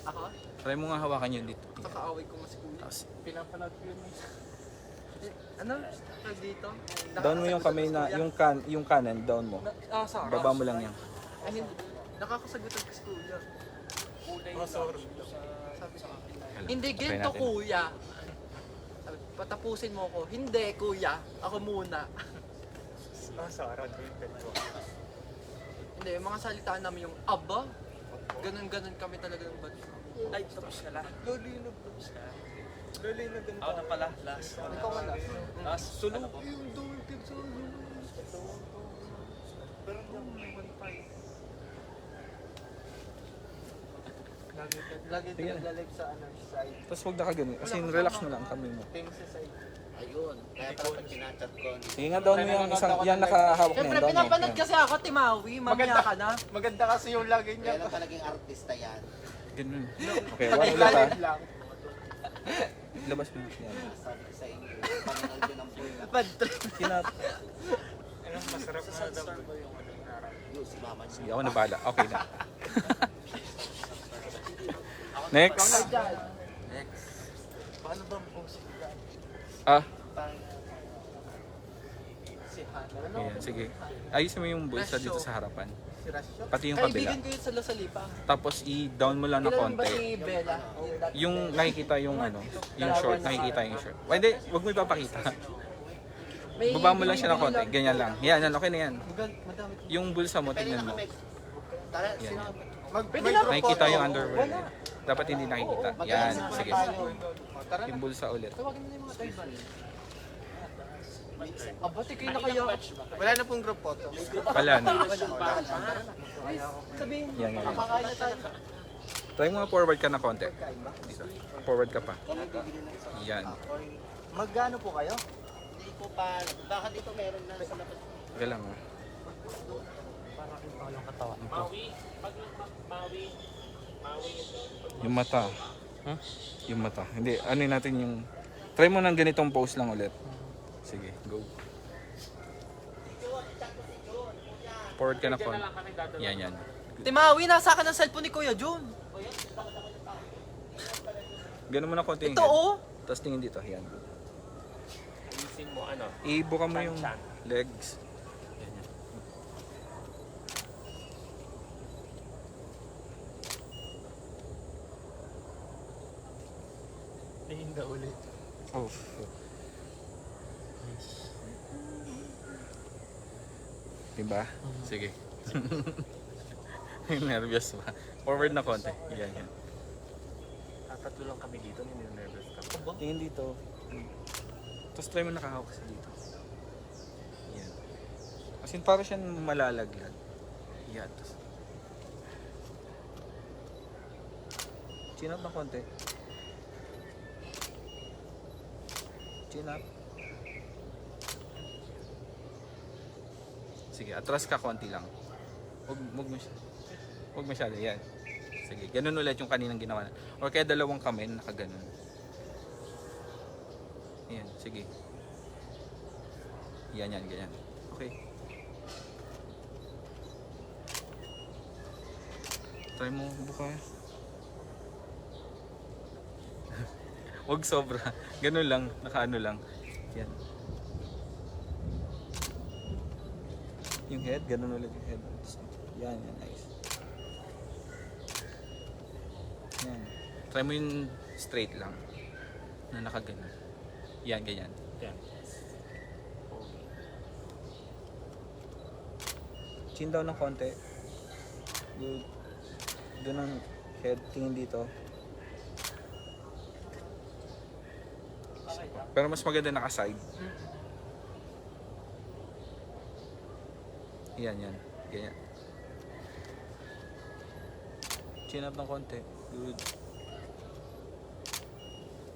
Ako? Try mo nga hawakan yun dito. Kakaaway ko mas kuya. Tapos pinapanood ko yun. Ano? Tag dito? down mo yung kamay na, yung kanan, down mo. Sorry. Baba mo lang yan. I mean, nakakasagutan ko si kuya. Oh, sorry. Sabi ko, Hala, hindi try ganito natin. kuya. Sabi, patapusin mo ako. Hindi kuya, ako muna. Sorry. Hindi, yung mga salita namin yung aba. Ganun-ganun kami talaga ng batch. Ay, tapos ka lang. Loli na tapos ka. Loli na ganito. Ako na pala. Last. Ikaw ka last. Last. Sunog. Yung dulkid sa pero hindi naman pa eh. Lagi Sige na. naglalike sa ano, side. Tapos huwag nakaganon. Kasi relax mo lang ang kamay mo. Tingin sa side. Ayun, kaya pala pag kinachat ko, Sige nga, down mo yung isang, yan nakahawak na Siyempre, yan. Down mo. pinapanood Yan. kasi ako, Timawi. Mamaya ka na. Maganda kasi yung lagay kaya niya. lang talagang artista yan. Ganun. Okay, Pag one ulit ha. ilalim lang. Labas mo yan. Sabi sa inyo, panonood ko ng full na. Bad trip. Kinap. Anong masarap na daw yung ano narap. Yun, si mama niya. Sige, ako na bahala. Okay na. Next. Paano ba ang pose? Ah, Ayan, sige. Ayusin mo yung bulsa dito sa harapan. Si Rasyo. Pati yung kabila. Kaibigan ko yun sa Lasalipa. Tapos i-down mo lang ng Kilala mo ba konti. si Bella? Yung nakikita yung ano, yung short, nakikita yung short. Hindi, wag mo ipapakita. May Baba mo lang siya ng konti, ganyan lang. Yan, okay na yan. Madami. Yung bulsa mo, tignan mo. Tara, Yan. Pwede na Nakikita yung underwear. Dapat hindi nakikita. Yan, sige. Tara Yung bulsa ulit. Tawagin mo na yung mga Taliban. Aba, tikay na kaya. Wala na pong group photo. Pala na. Sabihin, Yan, yan. makakain na tayo. Try mo forward ka na konti. Dito. Forward ka pa. Yan. Magkano po kayo? Hindi po pa. Baka dito meron na sa labas. Okay lang ah. Maui. Pag Maui. Maui. Yung mata. Yung mata. Hindi, ano natin yung... Try mo ng ganitong pose lang ulit. Sige, go. Forward ka na konti. Yan, yan. Timawi, nasa akin ang cellphone ni Kuya Jun. Ganun mo na konti yung Ito head. oh. Tapos tingin dito. Yan. Ayusin mo ano. Ibuka mo yung legs. Yan, yan. Tingin na ulit. Oh. Diba? Sige. Nervous ba? Forward na konti. Yan, yan. Tatlo lang kami dito, nininervous ka. Tingin dito. Tapos try mo nakahawak kasi dito. Yan. As in, para siyang malalaglag. Yan. Tapos. Chin up na konti. Chin up. Sige, atras ka konti lang. Huwag masyado. Yan. Sige, ganun ulit yung kaninang ginawa na. Or kaya dalawang kamay na nakaganon. Yan, sige. Yan, yan, ganyan. Okay. Try mo buka. Huwag sobra. Ganun lang, nakaano lang. Yan. Yung head, ganun ulit yung head. Yan, yan, nice. Yan. Try mo yung straight lang. Na nakaganon. Yan, ganyan. Yan. Chin down ng konti. Good. Doon ang head, tingin dito. Pero mas maganda naka-side. Yan, yan. Ganyan. Chin up ng konti. Good.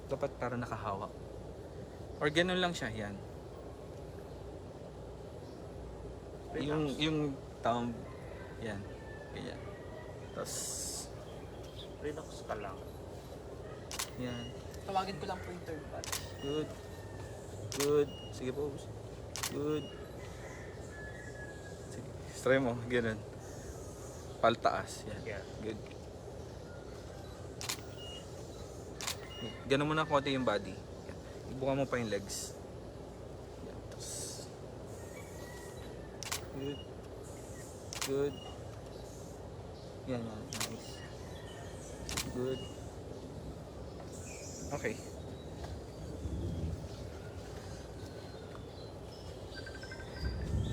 Dapat para nakahawak. Or ganun lang siya, yan. Yung thumb, yan. Ganyan. Tapos, Relax ka lang. yan. Tawagin ko lang po yung third batch. Good. Good. Sige pose. Good. Sige. Try mo. Ganun. Paltaas. Yan. Yeah. Good. Ganun mo na konti yung body. Yan. Ibuka mo pa yung legs. Yan. Tapos. Good. Good. Yan. Yan. Nice. Good. Okay.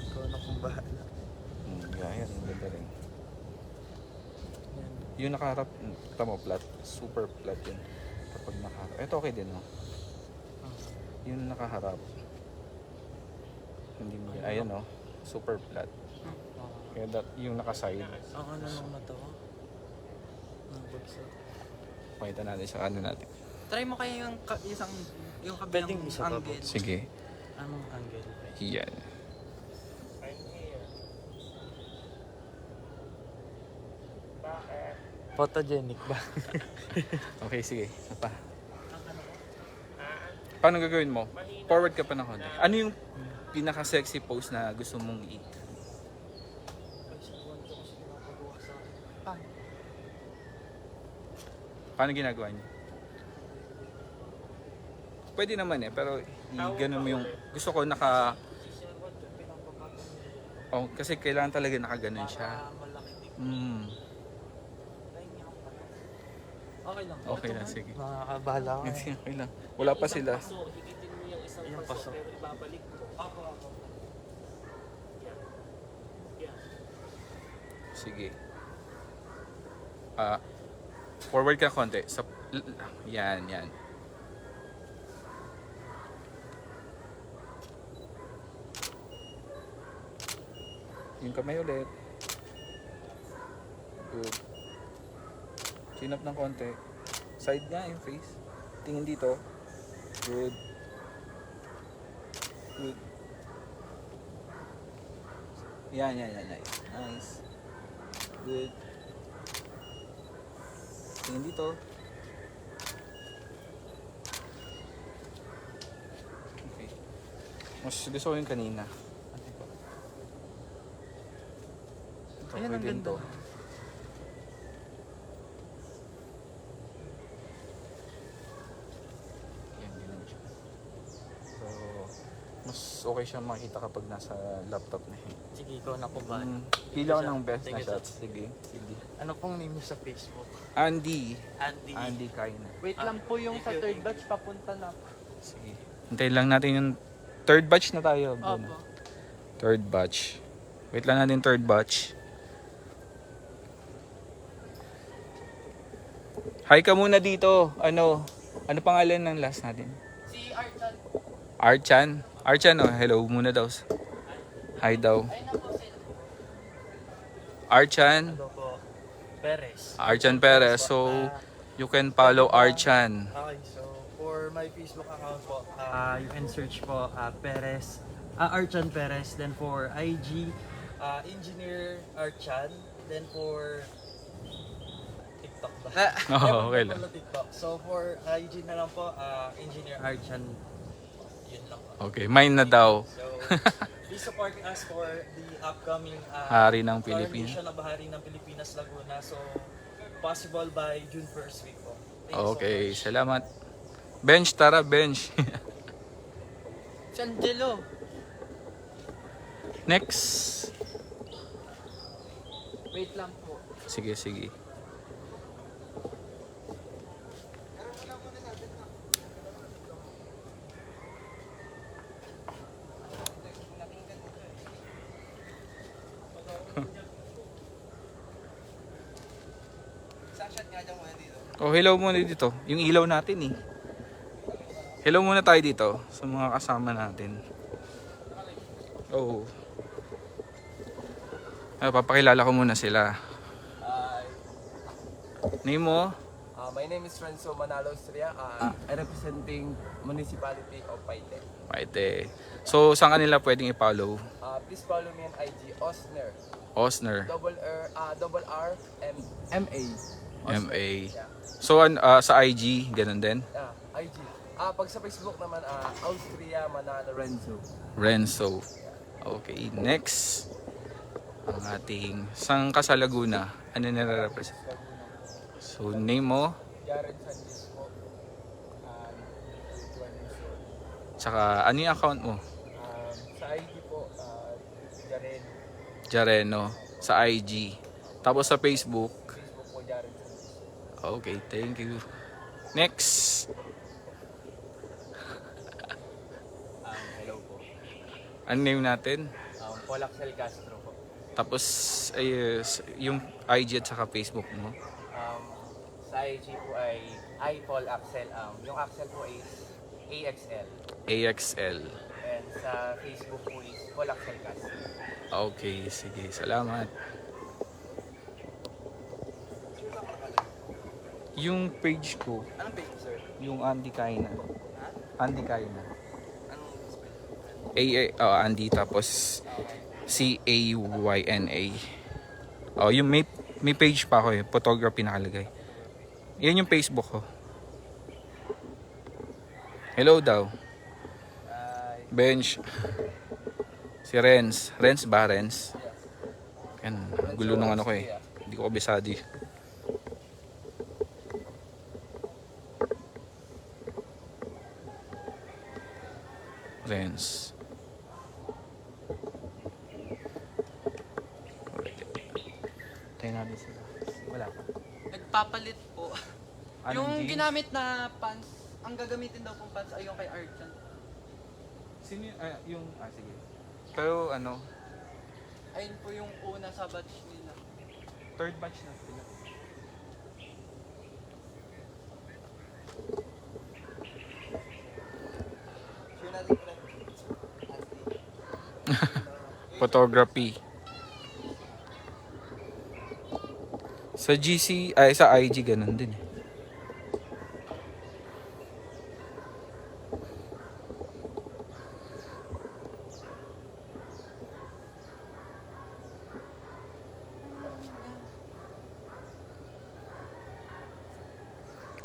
Ikaw na kung bahala. Yan. Ang ganda rin. Yung nakaharap, tamo flat. Super flat yun. Kapag nakaharap. Ito okay din, no? Yung nakaharap. Hindi mo ayan, no? Super flat. Kaya yung nakaside. Ang ano nung mata ko? Ang bulsa. Pakita natin sa ano natin. Try mo kayo yung yung kabilang Pwedeng isa pa po. angle. Sige. Anong angle? Yan. I'm here. Bakit? Photogenic ba? Okay, sige. Isa pa. Paano gagawin mo? Forward ka pa ng konti. Ano yung pinaka-sexy pose na gusto mong Paano ginagawa niyo? Pwede naman pero ganun mo yung... Gusto ko Oh, kasi kailangan talaga nakaganon siya. Para malaki din. Mm. Okay lang. Okay lang, sige. Makakabahala ko. Okay lang. Wala pa sila. Paso, higitin mo yung isang Yung paso, paso. pero ibabalik mo. Ako. Yan. Sige. Forward ka konti. Yan, yan. Yung kamay ulit. Good. Chin up ng konti. Side nga yung face. Tingin dito. Good. Good. Yan. Nice. Good. Tingin dito. Okay. Mas gusto ko yung kanina. Ito, Ayan, ang pwede ganda. to. Yan, ganun siya. So, mas okay siya makita kapag nasa laptop na yun. Sige, ikaw na po ba? Pila ko ng best Thank na you, sir. shots. Sige. Ano pong name niyo sa Facebook? Andy. Andy. Andy Kaina. Wait lang po yung sa third batch, papunta na. Sige. Hintayin lang natin yung third batch na tayo. Bruno. Opo. Third batch. Wait lang natin third batch. Hi ka muna dito. Ano pangalan ng last natin? Si Archan. Archan. Archan, oh, hello muna daw. Hi daw. Ayun na po sila. Archan. Ano po? Perez. Archan Perez. So, you can follow Archan. Okay, so for my Facebook account po, you can search po Perez, Archan Perez. Then for IG, Engineer Archan. Then for TikTok ba? Oo, okay lang. Follow TikTok. So for IG na lang po, Engineer Archan. Yun lang po. Okay, mine na daw. So, please support us for the upcoming Hari ng Pilipinas. coronation of Hari ng Pilipinas, Laguna. So, possible by June 1st week po. Thank you Okay, so much. salamat. Bench, tara, bench. Sandelo. Next. Wait lang po. Sige. Oh, hello muna dito. Yung ilaw natin eh. Hello muna tayo dito sa mga kasama natin. Oh. Papakilala ko muna sila. Hi. Name mo? My name is Renzo Manalo Austria. I representing Municipality of Paite. Paite. So, saan kanila pwedeng i-follow? Please follow me on IG, Osner. Osner. Double R, M-A. MA. Yeah. So, sa IG, ganun din? IG. Pag sa Facebook naman, Austria Manalo Renzo. Renzo. Okay, next. Ang ating sang ka sa Laguna. Ano nire-represent? So, name mo? Jared Sanchez po. Tsaka, ano yung account mo? Sa IG po, Jared. Jareno. Sa IG. Tapos sa Facebook. Facebook po, Jared Sanchez. Okay, thank you. Next. Hello po. Ano name natin? Paul Axel Castro po. Tapos, yung IG at saka Facebook mo. Sa IG po ay Paul Axel. Yung Axel po is AXL. AXL. And sa Facebook po is Paul Axel Castro. Okay, sige. Salamat. Yung page ko, Anong page, sir? yung Andy Kaina. Andy Kaina. Anong spell? Andy tapos C-A-Y-N-A. Oh, yung may page pa ako eh. Photography nakalagay. Yan yung Facebook ko. Hello daw. Bench. Si Renz. Renz ba? Renz? Yan. Gulo nung ano ko eh. Hindi ko kabisado eh. Renz. Tayo natin sila. Wala pa. Nagpapalit po. Anong Yung jeans? ginamit na pants, ang gagamitin daw pong pants ay yung kay Archan. Sino yung, sige. Pero ano, Ayun po yung una sa batch nila. third batch na sila. Sure natin ko Photography. Sa GC, ay sa IG ganun din eh.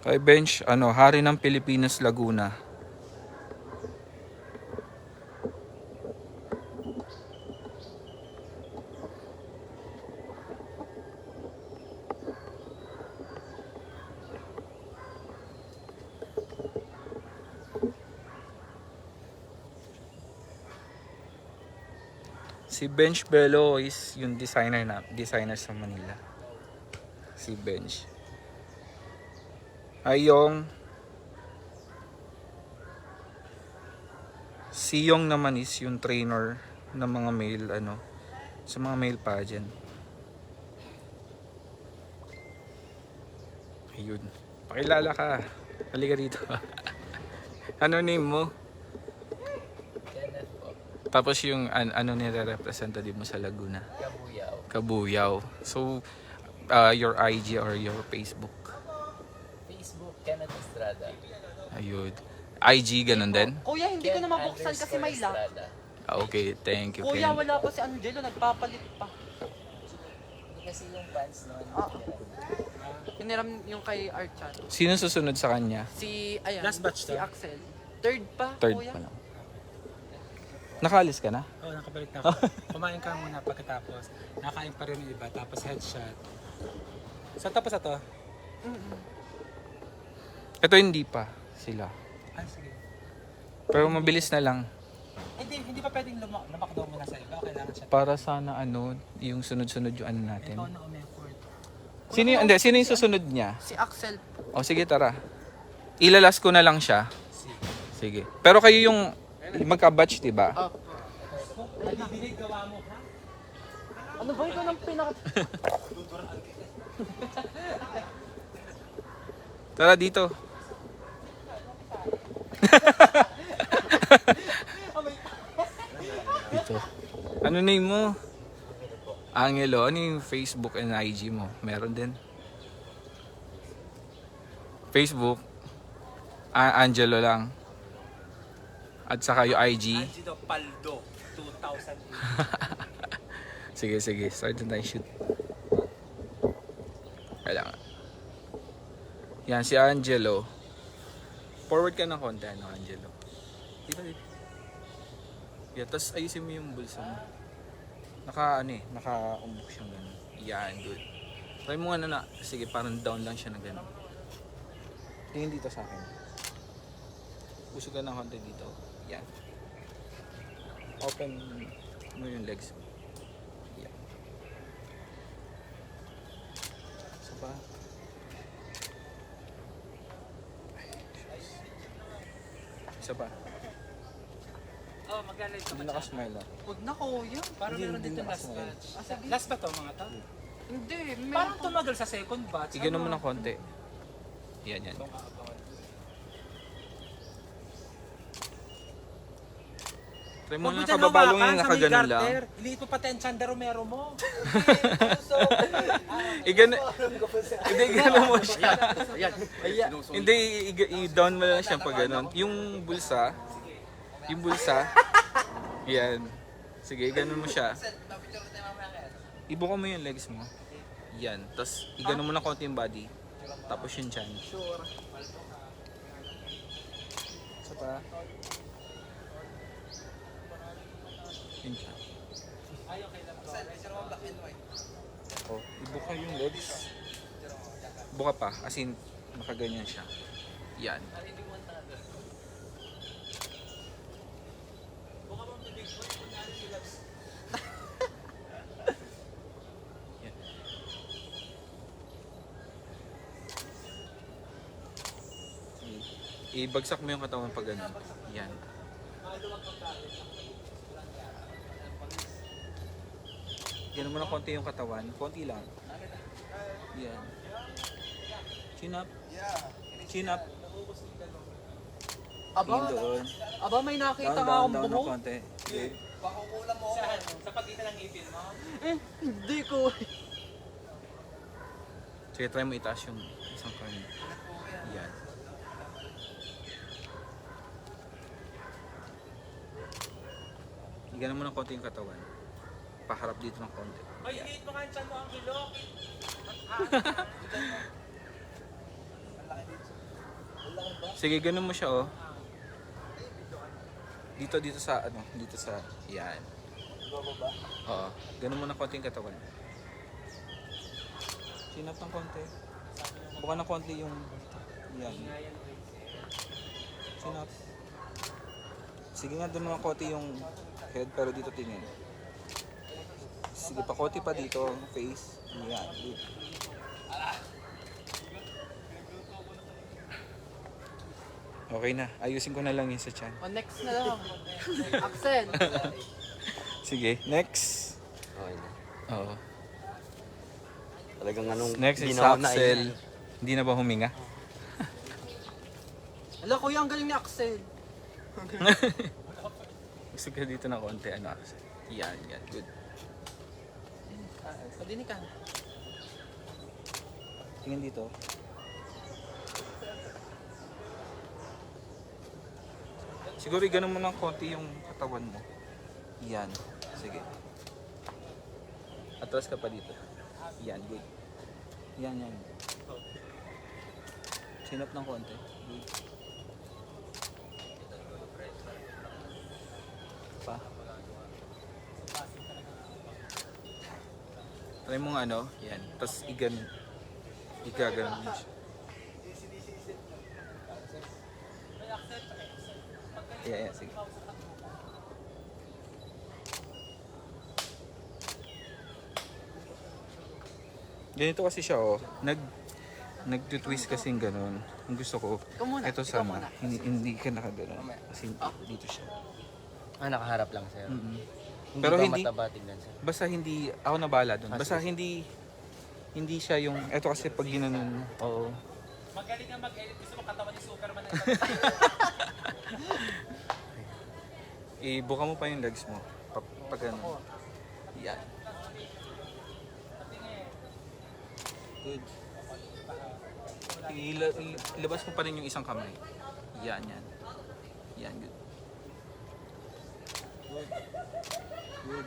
Kay Bench, hari ng Pilipinas, Laguna. Si Bench Bello is yung designer sa Manila. Si Bench. Ay yung si Yong naman is yung trainer ng mga male sa mga male pageant. Ayun. Pakilala ka. Halika dito. Ano name mo? Kenneth po. Tapos yung ano nire-representative mo sa Laguna? Kabuyaw. Kabuyaw. So, your IG or your Facebook? Facebook, Kenneth Estrada. Ayun. IG, ganun din? Kuya, hindi ko na mabuksan kasi may lock. Estrada. Okay, thank you, Kuya, Ken. wala pa si Angelo, nagpapalit pa. Hindi kasi yung pants noon. Hiniram yung kay Archan. Sino susunod sa kanya? Si, ayan, Last batch si to? Axel. Third pa, Third kuya. pa lang. Nakaalis ka na? Oo, nakabalik na ako. Kumain ka muna pagkatapos. Nakain pa rin yung iba, tapos headshot. So, tapos na to? Ito hindi pa sila. Ah, sige. Pero mabilis na lang. Hindi pa pwedeng lumak daw muna sa iba. Kailangan siya. Para sana yung sunod-sunod yung ano natin. Ikaw na umeffort. Sino yung susunod niya? Si Axel. O sige, tara. Ilalas ko na lang siya. Sige. Pero kayo yung magka-batch, diba? Nalibinig gawa mo, ha? Ano ba ito ng pinaka... Tara dito. Dito. Ano name mo? Angelo. Ano yung Facebook and IG mo? Meron din. Facebook. Angelo lang. At saka yung IG. Angelo Paldo, 2008. Sige. Start na tayo shoot. Kailangan. Yan, si Angelo. Forward ka ng konti, Angelo. Dito. Yeah, tapos ayusin mo yung bulsa mo. Naka-umbok siyang gano'n. Yan, good. Try mo nga na. Sige, parang down lang siya na gano'n. Tingin dito sa akin. Usog ka ng konti dito. Yan. Open mo yung legs mo. Yan. Isa pa. Isa pa. Oh, mag-live ka Hindi ba? nakasmile ah. Huwag na, kuya. Parang meron Hindi dito last nakasmile. batch. Last ba to mga to? Hindi, Parang tumagal sa second batch. Igano mo ng konti. Yan. Try mo na nakababalong yung nakaganon lang. Iliit mo pati ang Chanda Romero mo. Igano mo siya. Hindi, i-down mo lang siya pag ganon. Yung bulsa. Yan. Sige, iganon mo siya. Ibuka mo yung legs mo. Yan. Tapos, iganon mo ng konti yung body. Tapos yung chan. Sure. Isa pa. Yung chan. Oh, ibuka yung legs. Buka pa. As in, nakaganyan siya. Yan. Ibagsak mo yung katawan pag ganun. Yan. Yan mo na konti yung katawan. Konti lang. Yan. Chin up. Chin up. Aba, Tingin doon. aba may nakita Down, nga down, akong down ng buhok. konti. Okay. Saan? Sa pagitan ng ngipin mo? Hindi ko. Sige, try mo itaas yung isang corner. Yan. Iganan mo ng konti yung katawan. Paharap dito ng konti. Ay, hit mo nga yung tiyan mo ang hilok. Sige, ganun mo siya, oh. Dito sa, ano, dito sa, yan. Oo. Ganun mo ng konti yung katawan. Chin up ng konti. Buka ng konti yung, yan. Chin up. Sige nga, doon ng konti yung head, pero dito tingin. Sige, pa konti pa dito, face. Yan, good. Okay na, ayusin ko na lang yun sa chan. O, next na lang. Axel. Sige, next. Okay na. Oo. Talagang anong Next is ginawa na Axel. Hindi na ba huminga? Ala, kuya, ang galing ni Axel. Gusto ka dito ng konti, ano, Axel? Yan, yan, good. Padinig ka. Tingin dito. Siguro ganun mo ng konti yung katawan mo. Yan. Sige. Atras ka pa dito. Yan, good. Yan, yan. Chin up ng konti. Good. Pa. Try mo nga ano. Yan. Tapos igaganon mo siya. Yeah, sige. Ganito kasi siya, oh. Nag-twist kasi yung ganun. Ang gusto ko, Ikaw muna, ito ikaw sama. muna. Hindi ka nakaganon. Kasi dito siya. Nakaharap lang, sir. Mm-mm. Hindi Pero ba hindi- mataba tingnan, sir? Basta hindi, ako nabala dun. Ah, Basta sige. hindi siya yung, eto kasi pag ginanon, oo. Magaling nga mag-edit. Gusto mo katawan ni Superman na Ibuka mo pa yung legs mo. Pag ano. Yan. Good. Ilabas mo pa rin yung isang kamay. Yan, yan. Yan, good. Good. Good.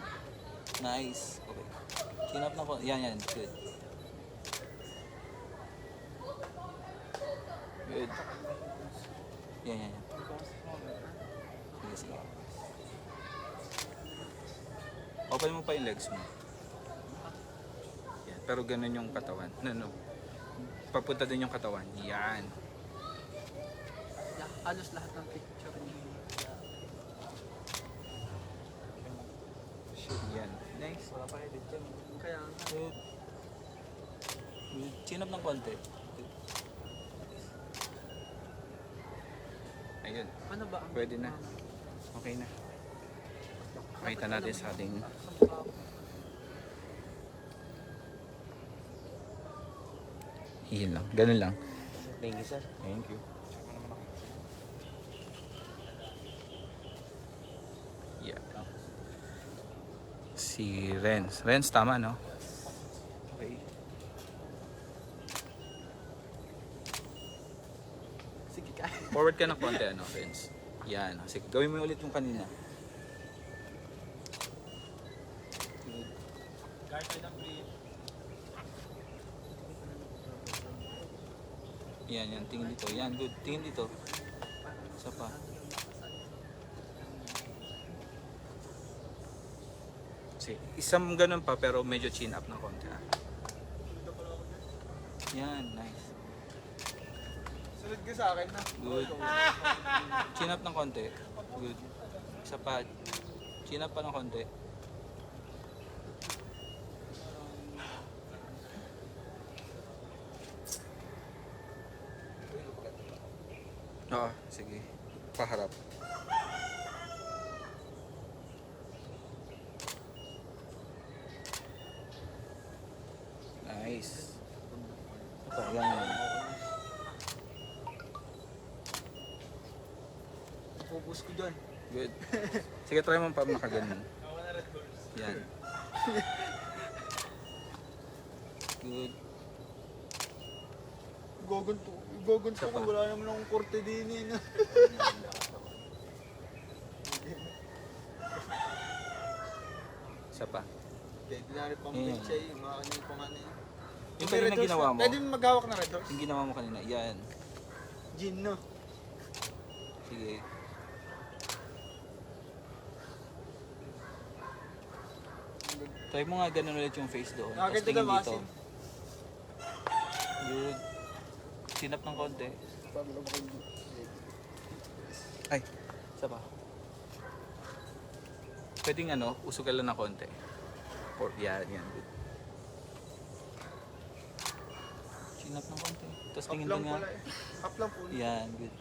Nice. Okay. Chin up na po. Yan, yan. Good. Good. Yan, yan, yan. Sige, sige. Open mo pa yung legs mo. Yan. Pero ganun yung katawan. No. Papunta din yung katawan. Yan. Halos lahat ng picture niya. Yan. Nice. Wala pa edit dyan. Kaya, Good. Good. Chin up ng konti. Good. Ayun. ano ba ang... Pwede na. Okay na. Makita natin sa ating... Iyon lang. Ganun lang. Thank you, sir. Thank you. Yeah. Si Renz. Renz, tama, no? Okay. Sige ka. Forward ka na konti, ano, Renz. Yan. Sige, gawin mo ulit yung kanina. Guard tayo ng breathe. Yan, yan. Tingin dito. Yan, good. Tingin dito. Isa pa. Sige, isang ganun pa pero medyo chin up ng konti. Ah. Yan, nice. Sunod ka sa akin na. Good. Chin up ng konti. Good. Isa pa. Chin up pa ng konti. Oo, sige. Paharap. Nice. Ito, yan. Focus ko dyan. Good. Sige, try mo pa makaganon. Yan. Good. Gogonto ko, wala naman akong korte din eh. Isa pa. Dinari pang Ayan. siya yung mga ano yung pang ano yun. Yung kanina ginawa mo. Pwede mo maghawak na red horse? Yung ginawa mo kanina. Yan. Gin, no? Sige. Try mo nga ganun ulit yung face doon. Tapos Nakakita tingin ka dito. masin. Good. Sinap ng konti. Ay, isa pa. Pwedeng ano, usugan lang ng konti. Or, yan, yan. Good. Sinap ng konti. Tapos tingin doon nga. Up lang po. Yan, good.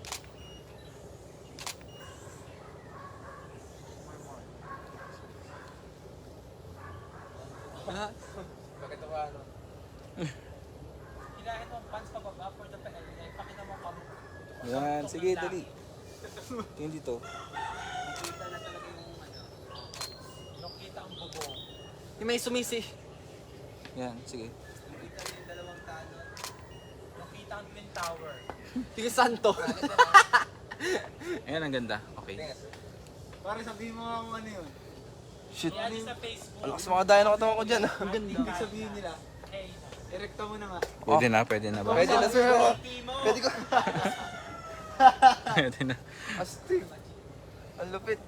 Hilahin mo ang pants pababa for the PLA. Pakita mo kamo. Yan, sige, dali. Tingin dito. Nakita na talaga yung ano. Nung kita ang bubong. Yung may sumisi. Yan, sige. Nakita na yung dalawang tanong. Nung kita ang Twin Tower. Yung santo. Ayan, ang ganda. Okay. Pare sabihin mo nga kung ano yun. Shit. Yan sa Facebook. Malakas mga daya na katawan ko dyan. Ang ganda. Ibig sabihin nila, Hey, erekta mo na nga. Pwede na, pwede na ba? Pwede na sir. Timo. Pwede ko. Pwede na. Astig. Ang lupit.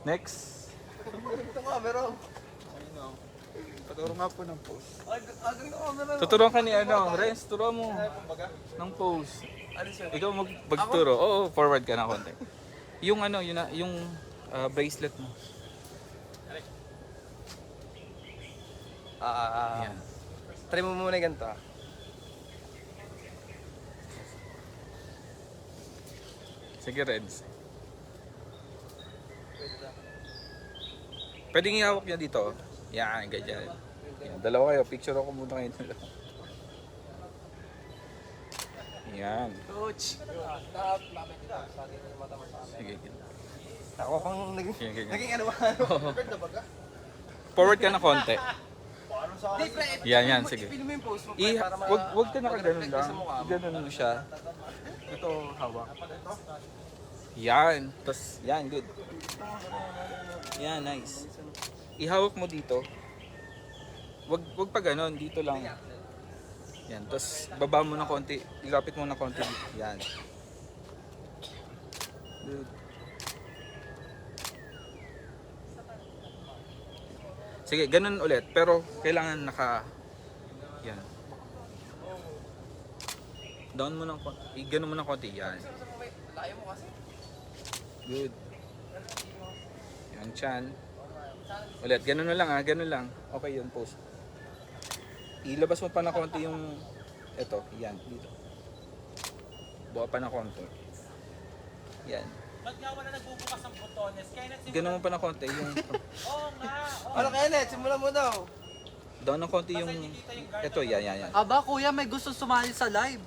Next. Ito camera. Ayun o. Paturo nga po ng post. Agad na camera. Tuturuan ka ni ano, Renz, turuan mo. Ng pose. Ano sir? Ikaw magturo. Oo, forward ka na konti. Yung ano, yung bracelet mo. Yan. Try mo muna yung ganito. Sige, Renz. Pwedeng ihawak niya dito. Yan, ganyan. Yan, dalawa kayo. Picture ako muna kayo dalawa. Yan. Coach. Sige, Ako pang naging... ganyan. Naging ano ba? Forward ka na konti. Di, pre. Yan, yan, sige. Ipin mo yung post mo, I, pre, para wag ka nakaganon mag-reflect lang. sa mukha mo. Ganon mo siya. Ito, hawak. Yan. Tapos, yan, good. Yan, nice. Ihawak mo dito. Wag pa ganon, dito lang. Yan, tapos baba mo ng konti. Ilapit mo ng konti. Yan. Good. Sige, ganun ulit. Pero kailangan yan. Down mo ng konti. Ganun mo ng konti. Yan. Layo mo kasi. Good. Yan, chan. Ulit, ganun na lang ganun lang. Okay yun, post. Ilabas mo pa ng konti yung, eto, yan, dito. Buka pa ng konti. Yan. Ba't nga wala nagbubukas ang botones? Kaya nagsimula. Ganun mo pa ng konti yung, Oo nga. Ano kaya net? Simulan mo daw. down ng konti yung, eto, yan. Aba, kuya, may gusto sumali sa live.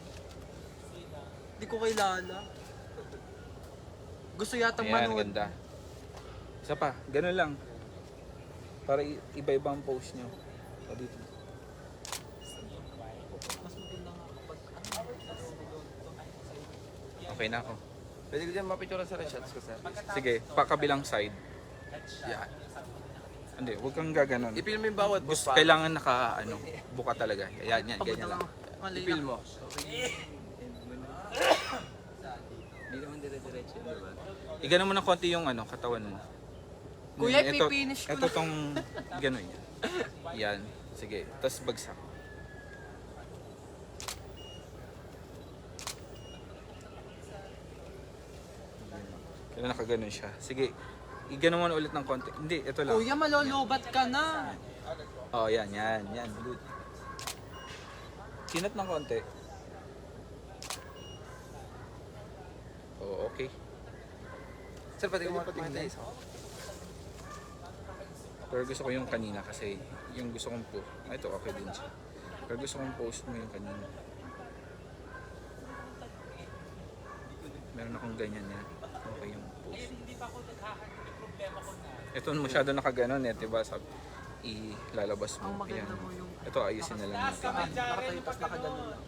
Di ko kilala. Gusto yatang Ayan, manood. ganda. Isa pa, ganun lang. Para iba-iba ang pose nyo. O, dito. Okay na ako. Pwede ko dyan mapicture sa shots ko sir. Sige, pakabilang side. Yan. Hindi, huwag kang gaganon. Ipil mo yung bawat Gusto, kailangan buka talaga. Yan, ganyan lang. Ipil mo. Hindi naman dire-diretso yun, diba? Igano mo ng konti yung katawan mo. Kuya, Ito- ipipinish ko Ito tong gano'n yan. Yan. Sige, tapos bagsak. Kaya nakaganon siya. Sige, igano mo na ulit ng konti. Hindi, ito lang. Kuya, malolobat ka na. Oh, yan. Good. Sinat ng konti. Oo, okay. Sir, pati mo makita isa. Pero gusto ko yung kanina kasi yung gusto kong po. Ito, okay din siya. Pero gusto kong post mo yung kanina. Meron akong ganyan yan. Okay yung post. Hindi pa ako naghahanap. May problema ko na. Ito masyado nakaganon eh, diba? Sabi, ilalabas mo. Ang maganda Ayan. mo yung... Ito, ayusin na lang natin. Nakatayo tas nakaganon lang.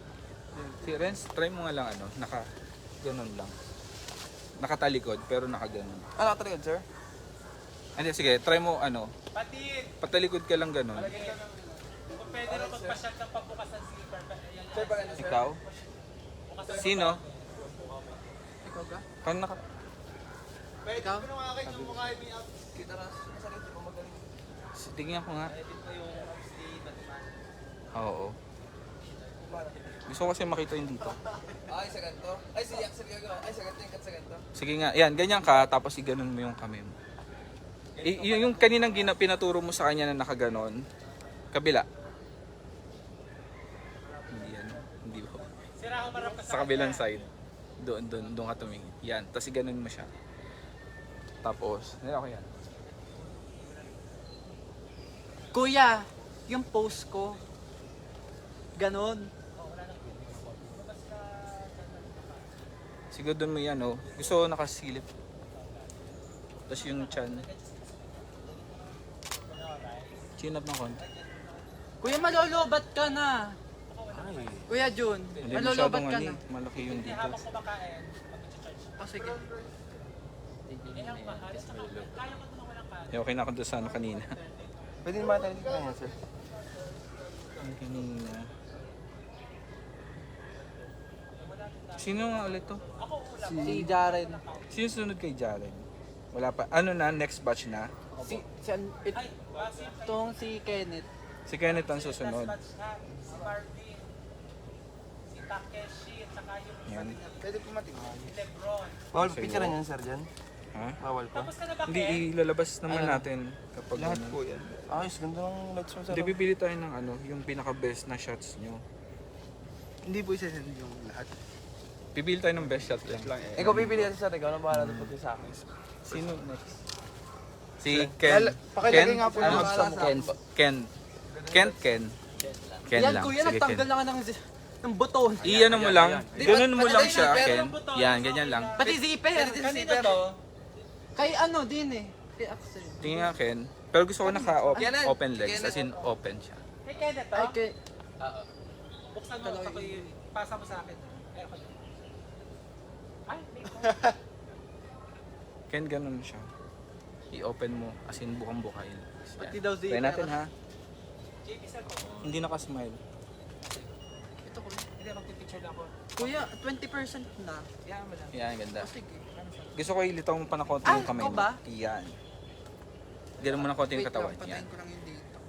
Si Renz, try mo nga lang ano, ganon lang. Nakatalikod, pero nakaganon. Ano ka sir? Hindi, sige, try mo ano, Patid! patalikod ka lang ganon. Kung pwede rin magpasyal ng pagbukas ng zipper. Ayan. Ikaw? Sino? Ikaw ka? Kang naka... Ikaw? Kita ras, masakit, di ba magaling? Tingnan ko nga. Oo. Gusto ko kasi makita yung dito. Ay, sa ganito. Ay, sa ganito yung kat sa ganito. Sige nga, yan, ganyan ka, tapos iganon mo yung kamay mo. Yung kaninang pinaturo mo sa kanya na nakaganon, kabila. Hindi yan, hindi ba? Sira humarap ka Sa kabilang side. Doon ka tumingin. Yan, tapos iganon mo siya. Tapos, okay yan. Kuya, yung post ko, ganon. Siguro doon mo yan, oh. Gusto ko nakasilip. Tapos yung chan. Chin up ng konti. Kuya, malolobat ka na. Ay, Kuya Jun, hindi malolobat masyadong ka ano, na. malaki yung dito. habang kumakain. Mag-charge. O sige. Eh, ang mahal. Saka, kaya ko naman walang kain. Okay na ako doon sa ano kanina. Pwede naman tayo dito kanya, sir. Ang kanina. Sino nga ulit to? Si Jaren. Sino sunod kay Jaren? Wala pa. Ano na? Next batch na? Itong si Kenneth. Si Kenneth ang susunod. Si Marvin, si Takeshi, at saka yung Yan. Pwede po matingnan. si Lebron. Bawal Sa'yo. picture yan, sir, dyan? Ha? Bawal po. Tapos ka na ba, Hindi, Ken? ilalabas naman natin kapag Lahat ano. po yan. Ayos, ganda ng lights mo, sir. Hindi, pipili tayo ng ano, yung pinaka-best na shots nyo. Hindi po isa-send yung lahat. Pipili tayo ng best shot lang. Ikaw pipili yan, sir. Ikaw na bahala na pati sa akin. Sino next? Si Ken. Pakilagay nga po yung Ano? hubs sa mukha. Ken. Ken Yan lang. kuya, Sige, nagtanggal Ken. lang ng buton. Iyan mo lang. Di, Ganun mo pati lang yung siya, zipper, Ken. Yan, ganyan lang. Pati zipper. Kanino to? Kay ano din eh. Kay Axel. Tingin nga, Ken. Pero gusto ko Kenneth. naka-open legs. As in, open siya. Kay Kenneth to? Ay, kay... Buksan mo, pasa mo sa akin. Ay, ako. Ay, may Ken, ganun siya. I-open mo. As in, bukang-bukain. Pati daw zipper. Try natin, ha? JP sir ko. Hindi naka-smile. Ito kuya. Hindi, magpipicture lang ako. Kuya, 20% na. Yan mo lang. Yan, ganda. O sige. Gusto ko ilitaw mo pa na konti yung kamay ikaw mo. ba? Yan. Ganun mo na konti yung katawan. Yan. ko lang yung data.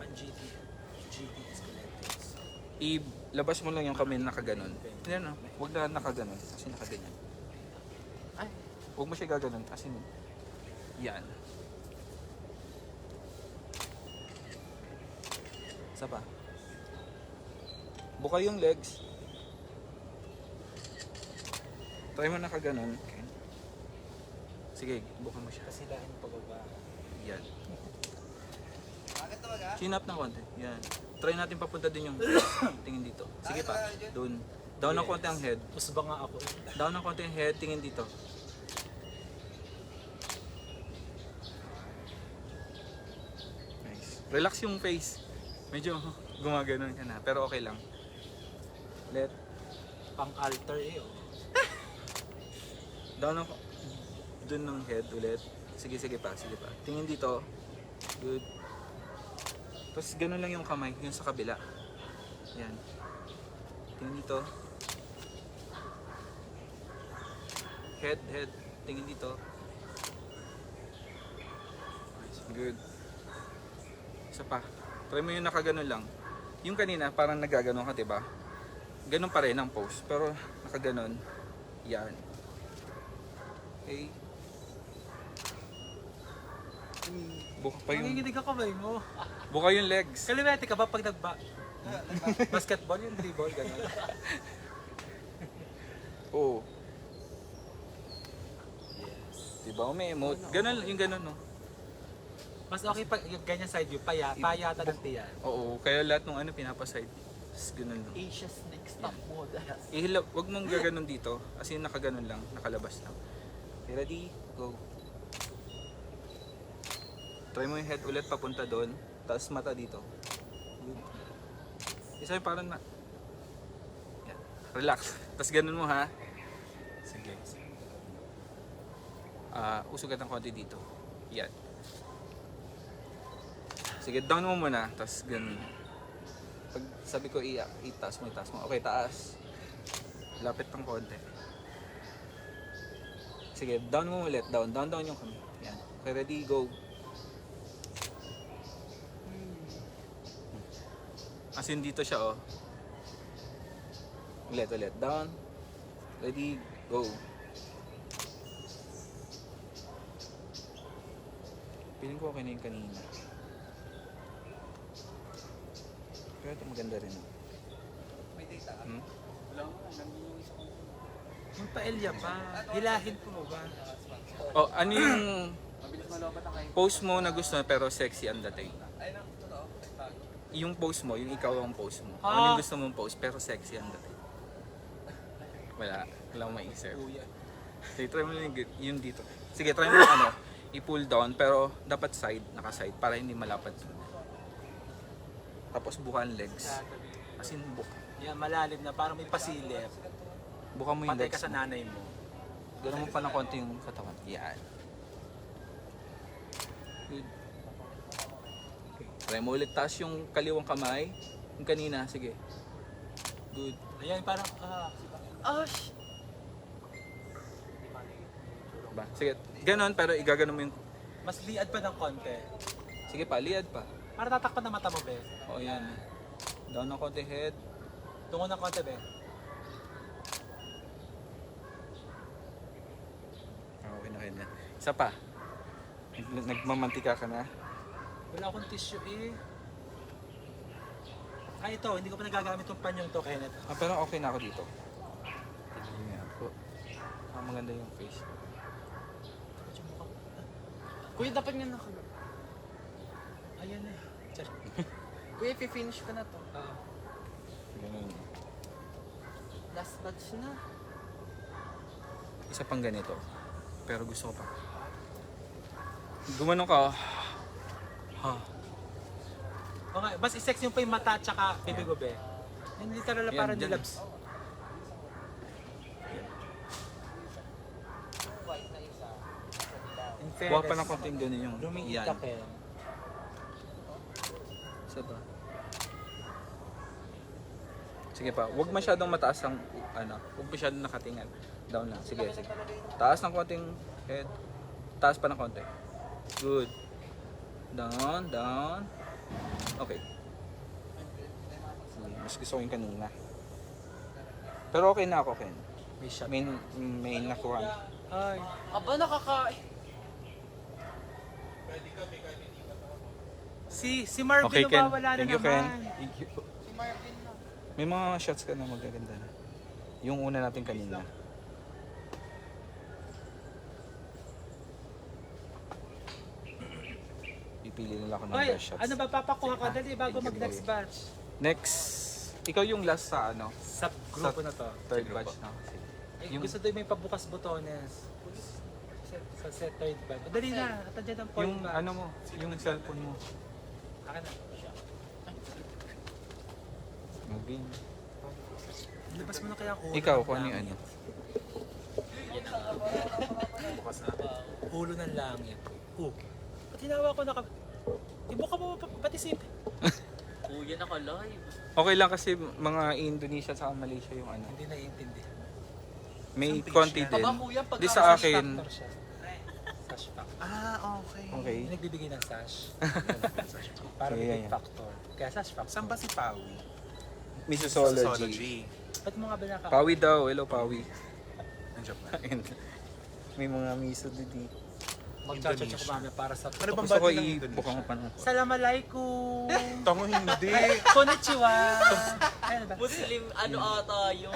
Ilabas mo lang yung kamay na nakaganon. Yan, no? Huwag na nakaganon. Kasi nakaganyan. Ay. Huwag mo siya gaganon. Kasi yan. Isa pa. Buka yung legs. Try mo nakaganon. Okay. Sige, buka mo siya. Kasi lahat pababa. Yan. Chin up ng konti. Yan. Try natin papunta din yung tingin dito. Sige pa. Doon. Down ng konti ang head. Mas ba nga ako? Down ng konti ang head. Tingin dito. Nice. Relax yung face. Medyo gumaganon ka na. Pero okay lang. Let. Pang-alter eh. Oh. Down ng... Doon ng head ulit. Sige, sige pa. Sige pa. Tingin dito. Good. Tapos ganun lang yung kamay. Yung sa kabila. Yan. Tingin dito. Head, head. Tingin dito. Good. Isa pa. Try mo yung nakaganon lang. Yung kanina, parang nagaganon ka, diba? Ganon pa rin ang pose. Pero nakaganon. Yan. Okay. Buka pa yung... Nanginginig ang kamay mo. Buka yung legs. Kaliwete ka ba pag basketball yung dribble, gano'n? Oo. Diba? Umi-emote. Ganun, yung ganun, no? Mas okay pag yung ganyan side view, payata ng tiyan. Oo, kaya lahat ng ano pinapaside. Tapos ganun lang. Asia's next top model. Wag mong gaganon dito. As in, nakaganon lang. Nakalabas lang. Okay, ready? Go. Try mo yung head ulit papunta doon. Tapos mata dito. Good. Isa yung parang na... Yan. Relax. Tapos ganun mo ha. Sige. Usugat ng konti dito. Yan. Sige, down mo muna. Tapos ganun. Pag sabi ko itaas mo, itaas mo. Okay, taas. Lapit ng konti. Sige, down mo ulit. Down yung kami. Yan. Okay, ready, go. As in dito siya, oh. Ulit. Down. Ready, go. Piling ko okay na yung kanina. Pero ito maganda rin. May data. Yung paelya pa, hilahin mo ba? Oh, ano yung post mo na gusto pero sexy ang dating? Yung post mo, yung ikaw ang post mo. Ano yung gusto mong post pero sexy ang dating? Wala akong maisip. Sige, try mo yung dito. Sige, try mo yung i-pull down pero dapat naka-side para hindi malapad. Tapos bukan legs. As in, Yan, malalim na, parang may pasilip. buka mo yung Patay legs ka sa mo. nanay mo. Ganun mo pa ng konti yung katawan. Yan. Good. Okay. Try mo ulit. Taas yung kaliwang kamay. Yung kanina. Sige. Good. Ayan, parang, Diba? Sige. Ganon pero igaganon mo yung... mas liad pa ng konti. Sige pa. Liad pa. Para tatakpan na mata mo, be. O yan. Down ng konti head. Tungo ng konti, be. Okay na. Isa pa. Nagmamantika ka na. Wala akong tissue eh. Ito, hindi ko pa nagagamit yung panyong to, Kenneth. Pero okay na ako dito. Tingnan niyo ako. Maganda yung face. Kuya, dapat nga naka... Ayan eh. Kuya, finish ko na to. Ganun. Last batch na. Isa pang ganito. Pero gusto ko pa. Gumanong ka. Ha. Okay, mas i-sex yung pa yung mata at saka bibig ko, be. Yung literal na Yan, parang dyan. nilabs. In Huwag pa fairness, ng konting ganun yung lumiit ka, Ken. Isa ba? Sige pa, huwag masyadong mataas ang huwag masyadong nakatingin. Down lang. Sige. Taas ng konting head. Taas pa ng konti. Good. Down. Okay. Sige, mas gusto ko yung kanina. Pero okay na ako, Ken. May shot. May nakuha. Ay. Aba, nakakain. Si Marvin Okay, Ken. nawawala na Thank you, naman. Ken. Thank you. May mga shots ka na magaganda na. Yung una natin kanina. Pipili nila ako ng Oy, best shots. ano ba papakuha ka dali bago Thank you, mag-next boy. batch? Next, ikaw yung last sa Sa grupo na to. third batch na. Yung gusto doon may pabukas botones. Sa set third batch. Dali na, at andyan ang point Yung batch. mo, yung cellphone mo. Akin na. Moving. Labas mo na kaya ako. Ikaw, kung ano yung ano. Bukas na. Ulo ng langit. Ba't hinawa ko ibuka mo pati sip. Kuya, naka-live. Okay lang kasi mga Indonesia sa Malaysia yung ano. Hindi naiintindihan. May Isang konti page din. Aba, kuya, pag Di sa akin. Factor siya. Sash factor. okay. Okay. Yung nagbibigay ng sash. Para Sige, may yan. factor. Kaya sash factor. Saan ba si Pawi? Misosology. Ba't mo nga ba naka... Pawi daw. Hello, Pawi. Nandiyan ba? May mga miso dito. Magchacha ko mamaya para sa... Ano bang Gusto ko bati ng i-bukang pa ng... Assalamualaikum! Tango hindi. Konnichiwa! Ano ba? Muslim, ata yun?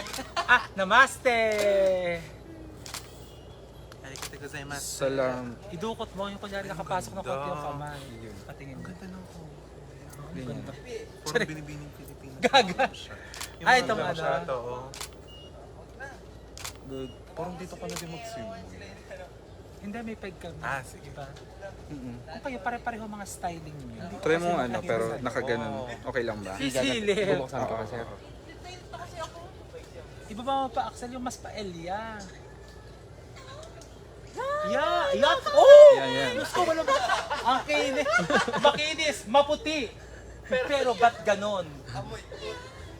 Namaste! Halika Salam. Idukot mo yung kunyari nakapasok ng konti yung kamay. Patingin mo. Ganyan. Parang binibining Pilipino. Gaga. Ay, ito Wala ano. siya to, oh. Good. Parang dito ka na din mag-swim. Hindi, may peg kami. Ah, sige. Diba? Mm-mm. Kung kayo pare-pareho mga styling niyo. Try mo ano, pero nakaganon. Okay lang ba? Sisilip. Oo. Iba ba mo pa, Axel, yung mas pa-Elia? Yeah! Oh! Yan, yan. Gusto mo naman. Ang kinis. Makinis, maputi. Pero ba't ganon?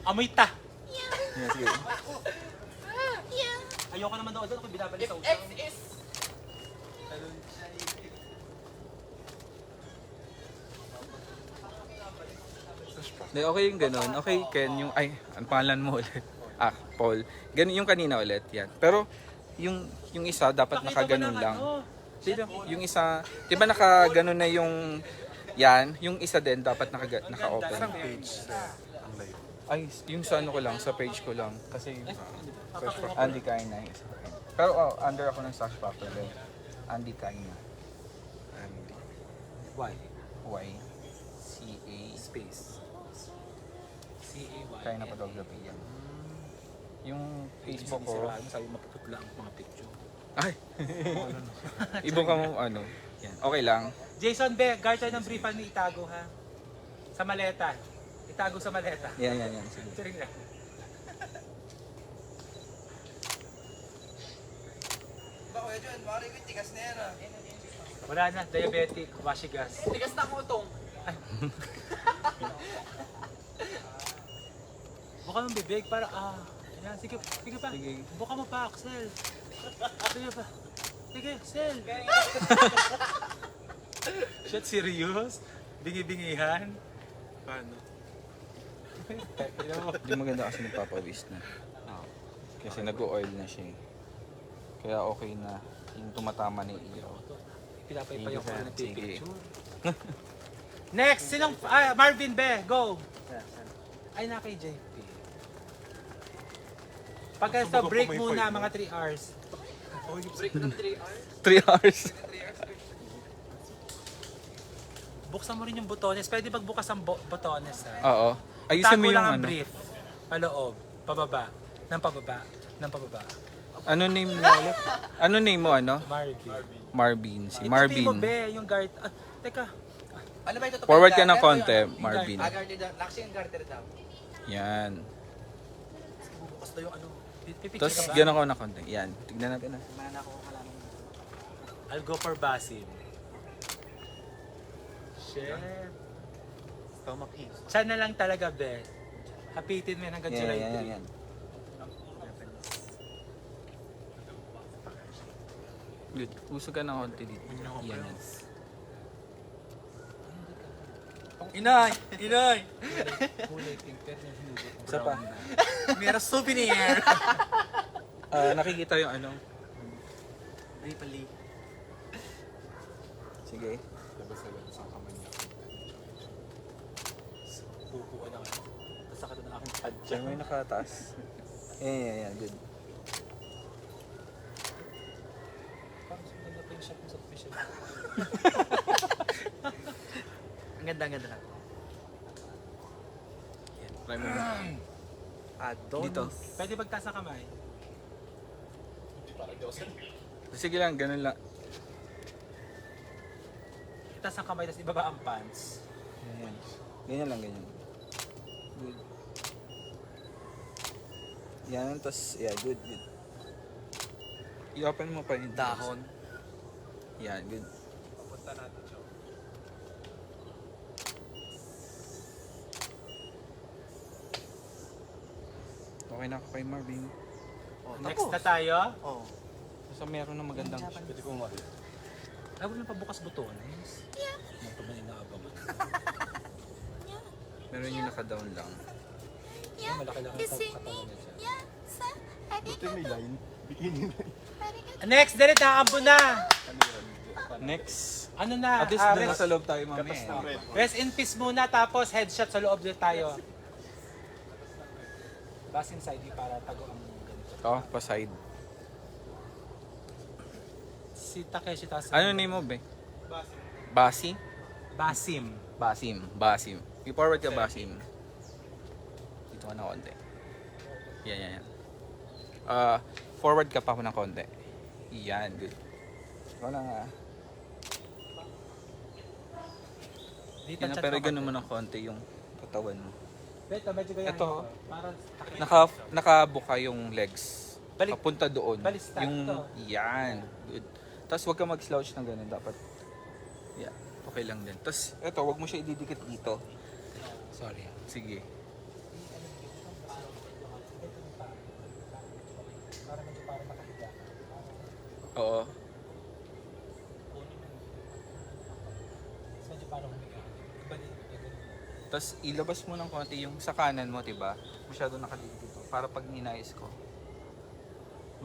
Amoy ta. Yan, sige. Ayoko naman doon ako binabalik sa usap. Hindi, okay yung ganun. Okay, Ken, yung, ay, ang pangalan mo ulit. Ah, Paul. Ganun yung kanina ulit, yan. Pero, yung isa, dapat nakaganon lang. Sino? Yung isa, di ba nakaganon na yung, yan, yung isa din, dapat naka-open. Page ang live. Ay, yung sa ano ko lang, sa page ko lang. Kasi, search for Andy Kaina. Pero, under ako ng Sash Factor din. Andy Kaina. Andy. Why? Y. C-A. Space. C-A-Y. Kaina Photography yan. Yung Facebook ko, Sabi mapuputla ang mga picture. ay, ibo ka mo ano. Yan. Okay lang. Jason B, guard tayo ng briefan ni Itago ha. Sa maleta. Itago sa maleta. Yan. Sige. Sige na. Wala na, diabetic, wasigas. Tigas na ang utong. Buka mong bibig para yan, sige pa. Sige. Buka mo pa, Axel. Sige pa. Sige, Axel. Shit, serious? Bingi-bingihan? Paano? Hindi maganda kasi nagpapawis na. Kasi nag-oil na siya. Kaya okay na. Yung tumatama na yung ilaw. Pinapaypayo ko na ng Sige. picture. Next, sinong Marvin Be, go. Ay na kay JP. Pagka sa break may muna, five, mga 3 hours. Break ng 3 hours. 3 hours. Buksan mo rin yung botones. Pwede magbukas ang botones ha. Oo. Ayusin mo Tago yung lang ang ano. brief. Paloob. Pababa. Ng pababa. Ng pababa. Ano name mo ulit? Ano name mo ano? Marvin. Marvin. Si Itabi Marvin. mo, Be, yung guard. Teka. Ano ba ito? Forward ka ng konti, Marvin. Garter daw. Laksi ang garter daw. Yan. Bukas na yung ano. Pipicture Tapos ka ba? gano'n ko na konti. Yan. Tignan natin na. Mana ako kalaman. I'll go for Basim. Shit. Stomach ache. Siya na lang talaga, Be. Hapitin mo yan hanggang July 3. Yan. Good. Usog ka ng konti dito. Yan. Inay! Inay! Kulay pink, pero yung hinugot mo. Isa pa. Meron souvenir! Nakikita yung ano. Ripali. Sige. Labas ang kamay niya. Pupuan na kayo. Tapos sakit na aking pad Diyan mo yung nakataas. Yan. Good. Parang maganda pa yung shot mo sa official. Ang ganda na. Try mo na. Adonis. Dito. Pwede magtaas na kamay. Sige lang, ganun lang. Itaas ang kamay, tapos ibaba ang pants. Yan. Ganyan lang, ganyan. Good. Yan, tapos, yeah, good. I-open mo pa yung Dahon. Yan, good. Papunta natin siya. Okay na ako kay Marvin. Next na tayo. Oh. Basta meron na magandang Pwede kong mali. Ay, wala pa bukas botones. Ano pa man inaabang? Meron yung naka-down lang. Ay, malaki lang ang katawan niya siya. Ito may line. Bikini line. Next, direct nakaampo na. Next. Ano na? At least doon rest, sa loob tayo mamaya. rest in peace muna, tapos headshot sa loob din tayo. Basin side para tago ang ganito. Ito, pa-side. C Si Takeshi tas. Ano name mo, be? Basi? Basim. Basim. I-forward ka, Basim. Dito ka na konti. Yan. Forward ka pa ako ng konti. Yan, good. Ikaw lang Dito Yan, pero ganun mo ng konti yung katawan mo. Beto, medyo ganyan. Ito. Para Nakabuka yung legs. Balik- Papunta doon. baliktad Yung, to. yan. Good. Tapos huwag ka mag-slouch ng ganun. Dapat, yeah, okay lang din. Tapos, ito, huwag mo siya ididikit dito. Sorry. Sige. Oo. Medyo parang humiga. Tapos, ilabas mo ng konti yung sa kanan mo, diba? Masyado nakadikit dito. Para pag ninais ko.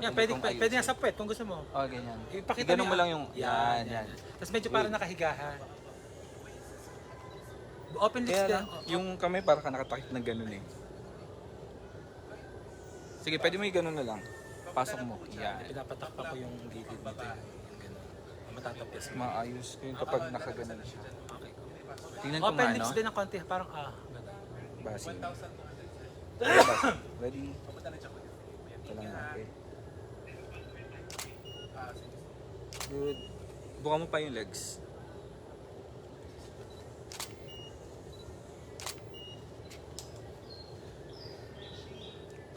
Yan, madali kong pwede nga ayusin. sa puwet kung gusto mo. Oh, ganyan. Ipakita Ganun mo lang yung, yan. Tapos medyo parang nakahigahan. Open lips Kaya din. lang, yung kamay para ka nakatakip na ganun eh. Sige, pwede mo yung ganun na lang. Pasok mo. Yan. Pinapatakpa ko yung gilid nito. Yung ganun. Matatapos mo. Maayos ko yun kapag nakaganon siya. Tingnan ko Open nga, lips no? din ng konti. Parang ganun. Basi. Ready? Ito lang natin. Good. Buka mo pa yung legs.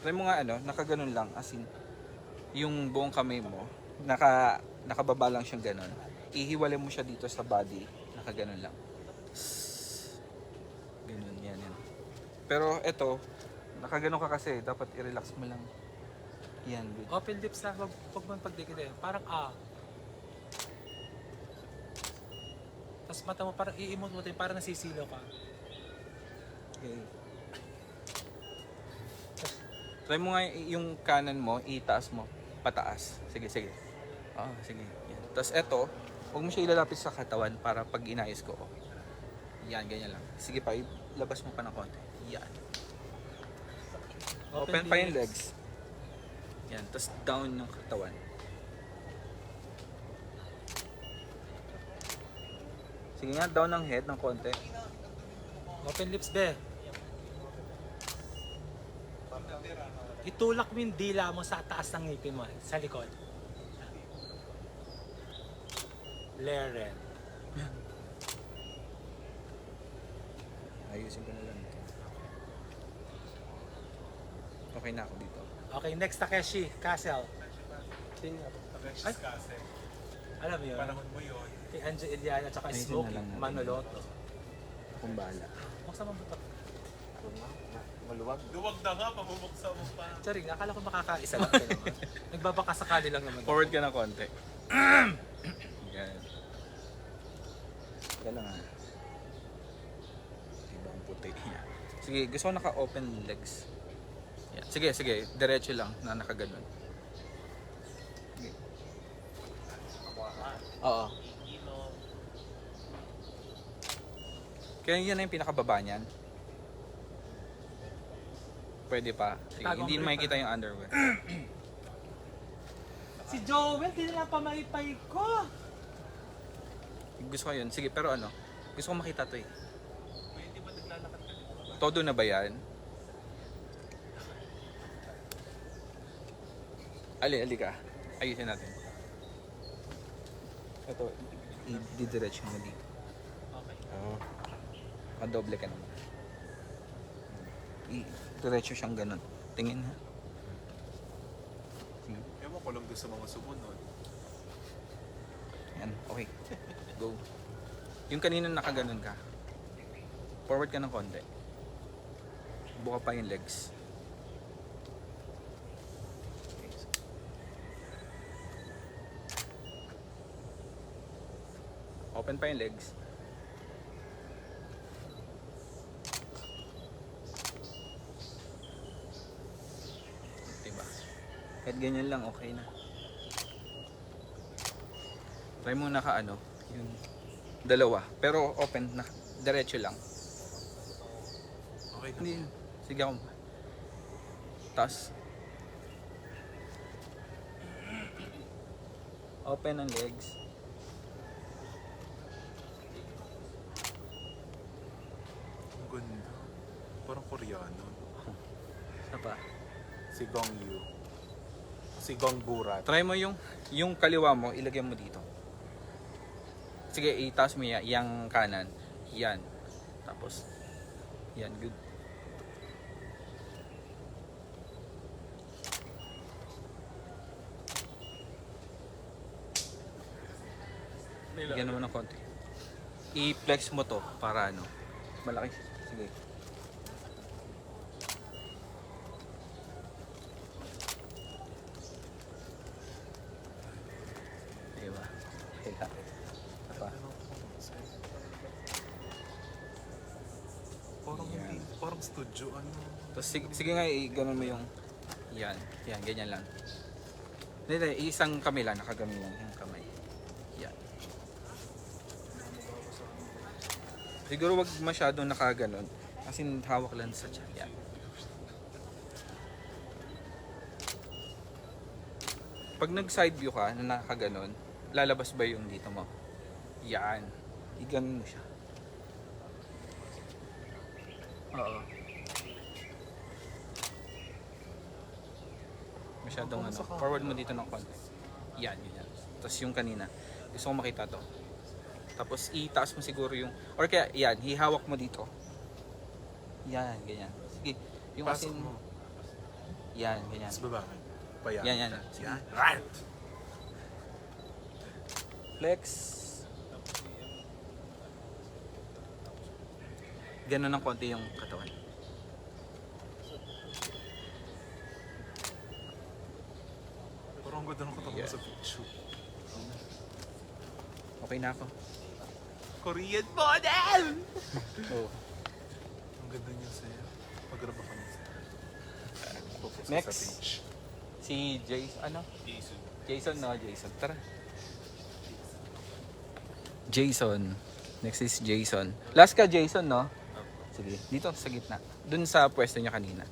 Try mo nga nakaganon lang. As in, yung buong kamay mo, nakababa lang siyang ganon. Ihiwalay mo siya dito sa body. Nakaganon lang. Ganun, yan. Pero eto, nakaganon ka kasi, dapat i-relax mo lang. Yan, good. Open lips na. Huwag mo pagdikit eh. Parang Tapos mata mo parang i-emote mo tayo. Parang nasisilaw ka. Okay. Try mo nga yung kanan mo, itaas mo, pataas. Sige. Sige, yan. Tapos eto, huwag mo siya ilalapit sa katawan para pag inayos ko. Yan, ganyan lang. Sige pa, labas mo pa ng konti. Yan. Open pa yung legs. Yan, tapos down yung katawan. Sige nga, down ng head ng konti. Open lips be. Itulak mo yung dila mo sa taas ng ngipin mo, sa likod. Leren. Ayusin ko na lang. Okay na ako dito. Okay, next Takeshi, Castle. Ay, alam mo yun? Panahon mo yun. Kay Anjo Iliana at saka Ayusin Smokey na lang natin. Manoloto. Akong bahala. Buksan mo ba ito? Maluwag. Luwag na nga, pamubuksa mo pa. Sorry, akala ko makakaisa lang ka naman. Nagbabaka sakali lang naman. Forward ka na konti. Yan. Teka lang Ibang puti. Yan. Sige, gusto ko naka-open legs. Yan. Sige. Diretso lang na nakaganon. Sige. Oo. Kaya yan na yung pinakababa niyan. Pwede pa. Sige, hindi makikita yung underwear. Si Joel, di na lang pamaypay ko. Gusto ko yun. Sige, pero gusto ko makita to eh. Todo na ba yan? Ali ka. Ayusin natin. Ito, i-diretso mo dito. Okay. Oo. Kadoble ka naman. Diretso siyang ganun. Tingin ha. Ewan ko lang doon sa mga sumunod. Yan, okay. Go. Yung kanina nakaganon ka. Forward ka ng konti. Buka pa yung legs. Okay. Open pa yung legs. Diba? Kahit ganyan lang, okay na. Try mo yung dalawa. Pero open na. Diretso lang. Okay na. Hindi. Sige ako. Tapos. Open ang legs. Ang ganda. Parang Koreano. Ano pa? Si Gong Yu. Si Gong Burat. Try mo yung kaliwa mo, ilagay mo dito. Sige, itaas mo yung kanan. Yan. Tapos, yan, good. Bigyan mo ng konti. I-flex mo to para ano. Malaki. Sige. Diba? Kaya. Apa? Parang Yan. hindi, parang studio ano. Tapos sige nga, ganun mo yung yan. Yan, ganyan lang. Hindi, isang kamay lang, nakagami lang yung kamay. Yan. Siguro wag masyadong nakaganon. Kasi hawak lang sa tiyan. Yan. Pag nag side view ka na nakaganon, lalabas ba yung dito mo? Yan. Iganon mo siya. Oo. Masyadong ano. Forward mo dito ng konti. Yan, yan. Tapos yung kanina. Gusto ko makita to. Tapos itaas mo siguro yung, or kaya yan, hihawak mo dito. Yan, ganyan. Sige. Yung Pasok asin mo. Yan, ganyan. Sa baba. Payan. Yan, yan. Sige. Yan. Right. Flex. Ganun ng konti yung katawan. Parang ang ganda ng katawan Yeah. sa picture. Okay na ako. Korean model! Oh. Ang ganda niya sa'yo. Pag-grab ako niya sa'yo. Focus Next. sa page. Si Jason, ano? Jason. Jason, no? Jason. Tara. Jason. Next is Jason. Last ka, Jason, no? Sige. Dito sa gitna. Dun sa pwesto niya kanina.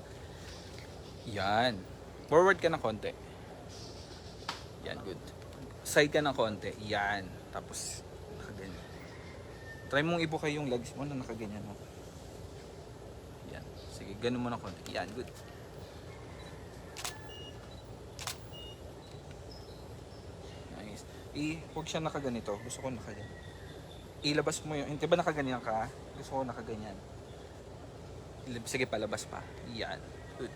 Yan. Forward ka ng konti. Yan, good. Side ka ng konti. Yan. Tapos, nakaganyan. Try mong ibukay yung legs mo na nakaganyan mo. Yan. Sige, ganun mo ng konti. Yan, good. Nice. Huwag siya nakaganito. Gusto ko nakaganyan. Ilabas mo yung, hindi ba nakaganyan ka? Gusto ko nakaganyan. Sige, palabas pa. Yan. Good.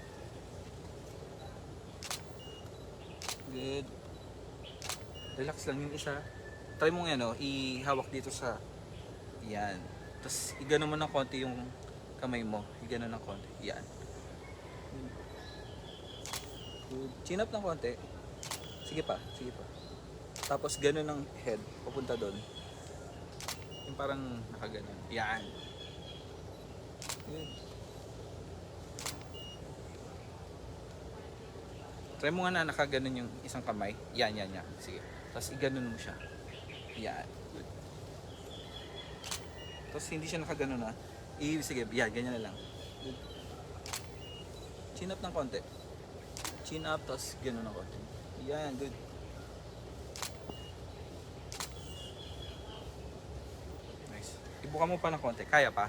Good. Relax lang yung isa. Try mo ano, ihawak dito sa yan. Tapos igano mo ng konti yung kamay mo. Igano ng konti. Yan. Good. Chin up ng konti. Sige pa, sige pa. Tapos gano'n ng head, papunta doon. Yung parang nakaganon. Yan. Good. Try mo nga na nakaganon yung isang kamay. Yan, yan, yan. Sige. Tapos iganon mo siya. Yan. Good. Tapos hindi siya nakaganon na. Sige, yan, ganyan na lang. Good. Chin up ng konti. Chin up, tapos ganon ng konti. Yan, good. Nice. Ibuka mo pa ng konti. Kaya pa?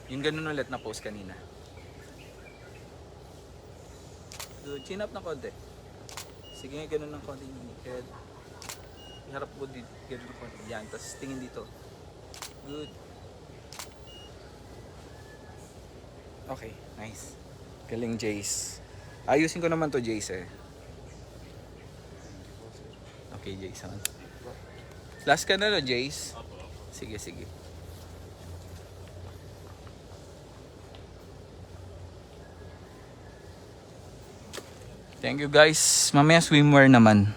Yung ganon ulit na pose kanina. Good. Chin up ng konti. Sige nga, ganun ng konti yung head. Iharap mo dito, ganun ng konti. Yan, tapos tingin dito. Good. Okay, nice. Galing, Jace. Ayusin ko naman to, Jace eh. Okay, Jason. Last ka na no, Jace? Sige, sige. Thank you guys. Mamaya swimwear naman.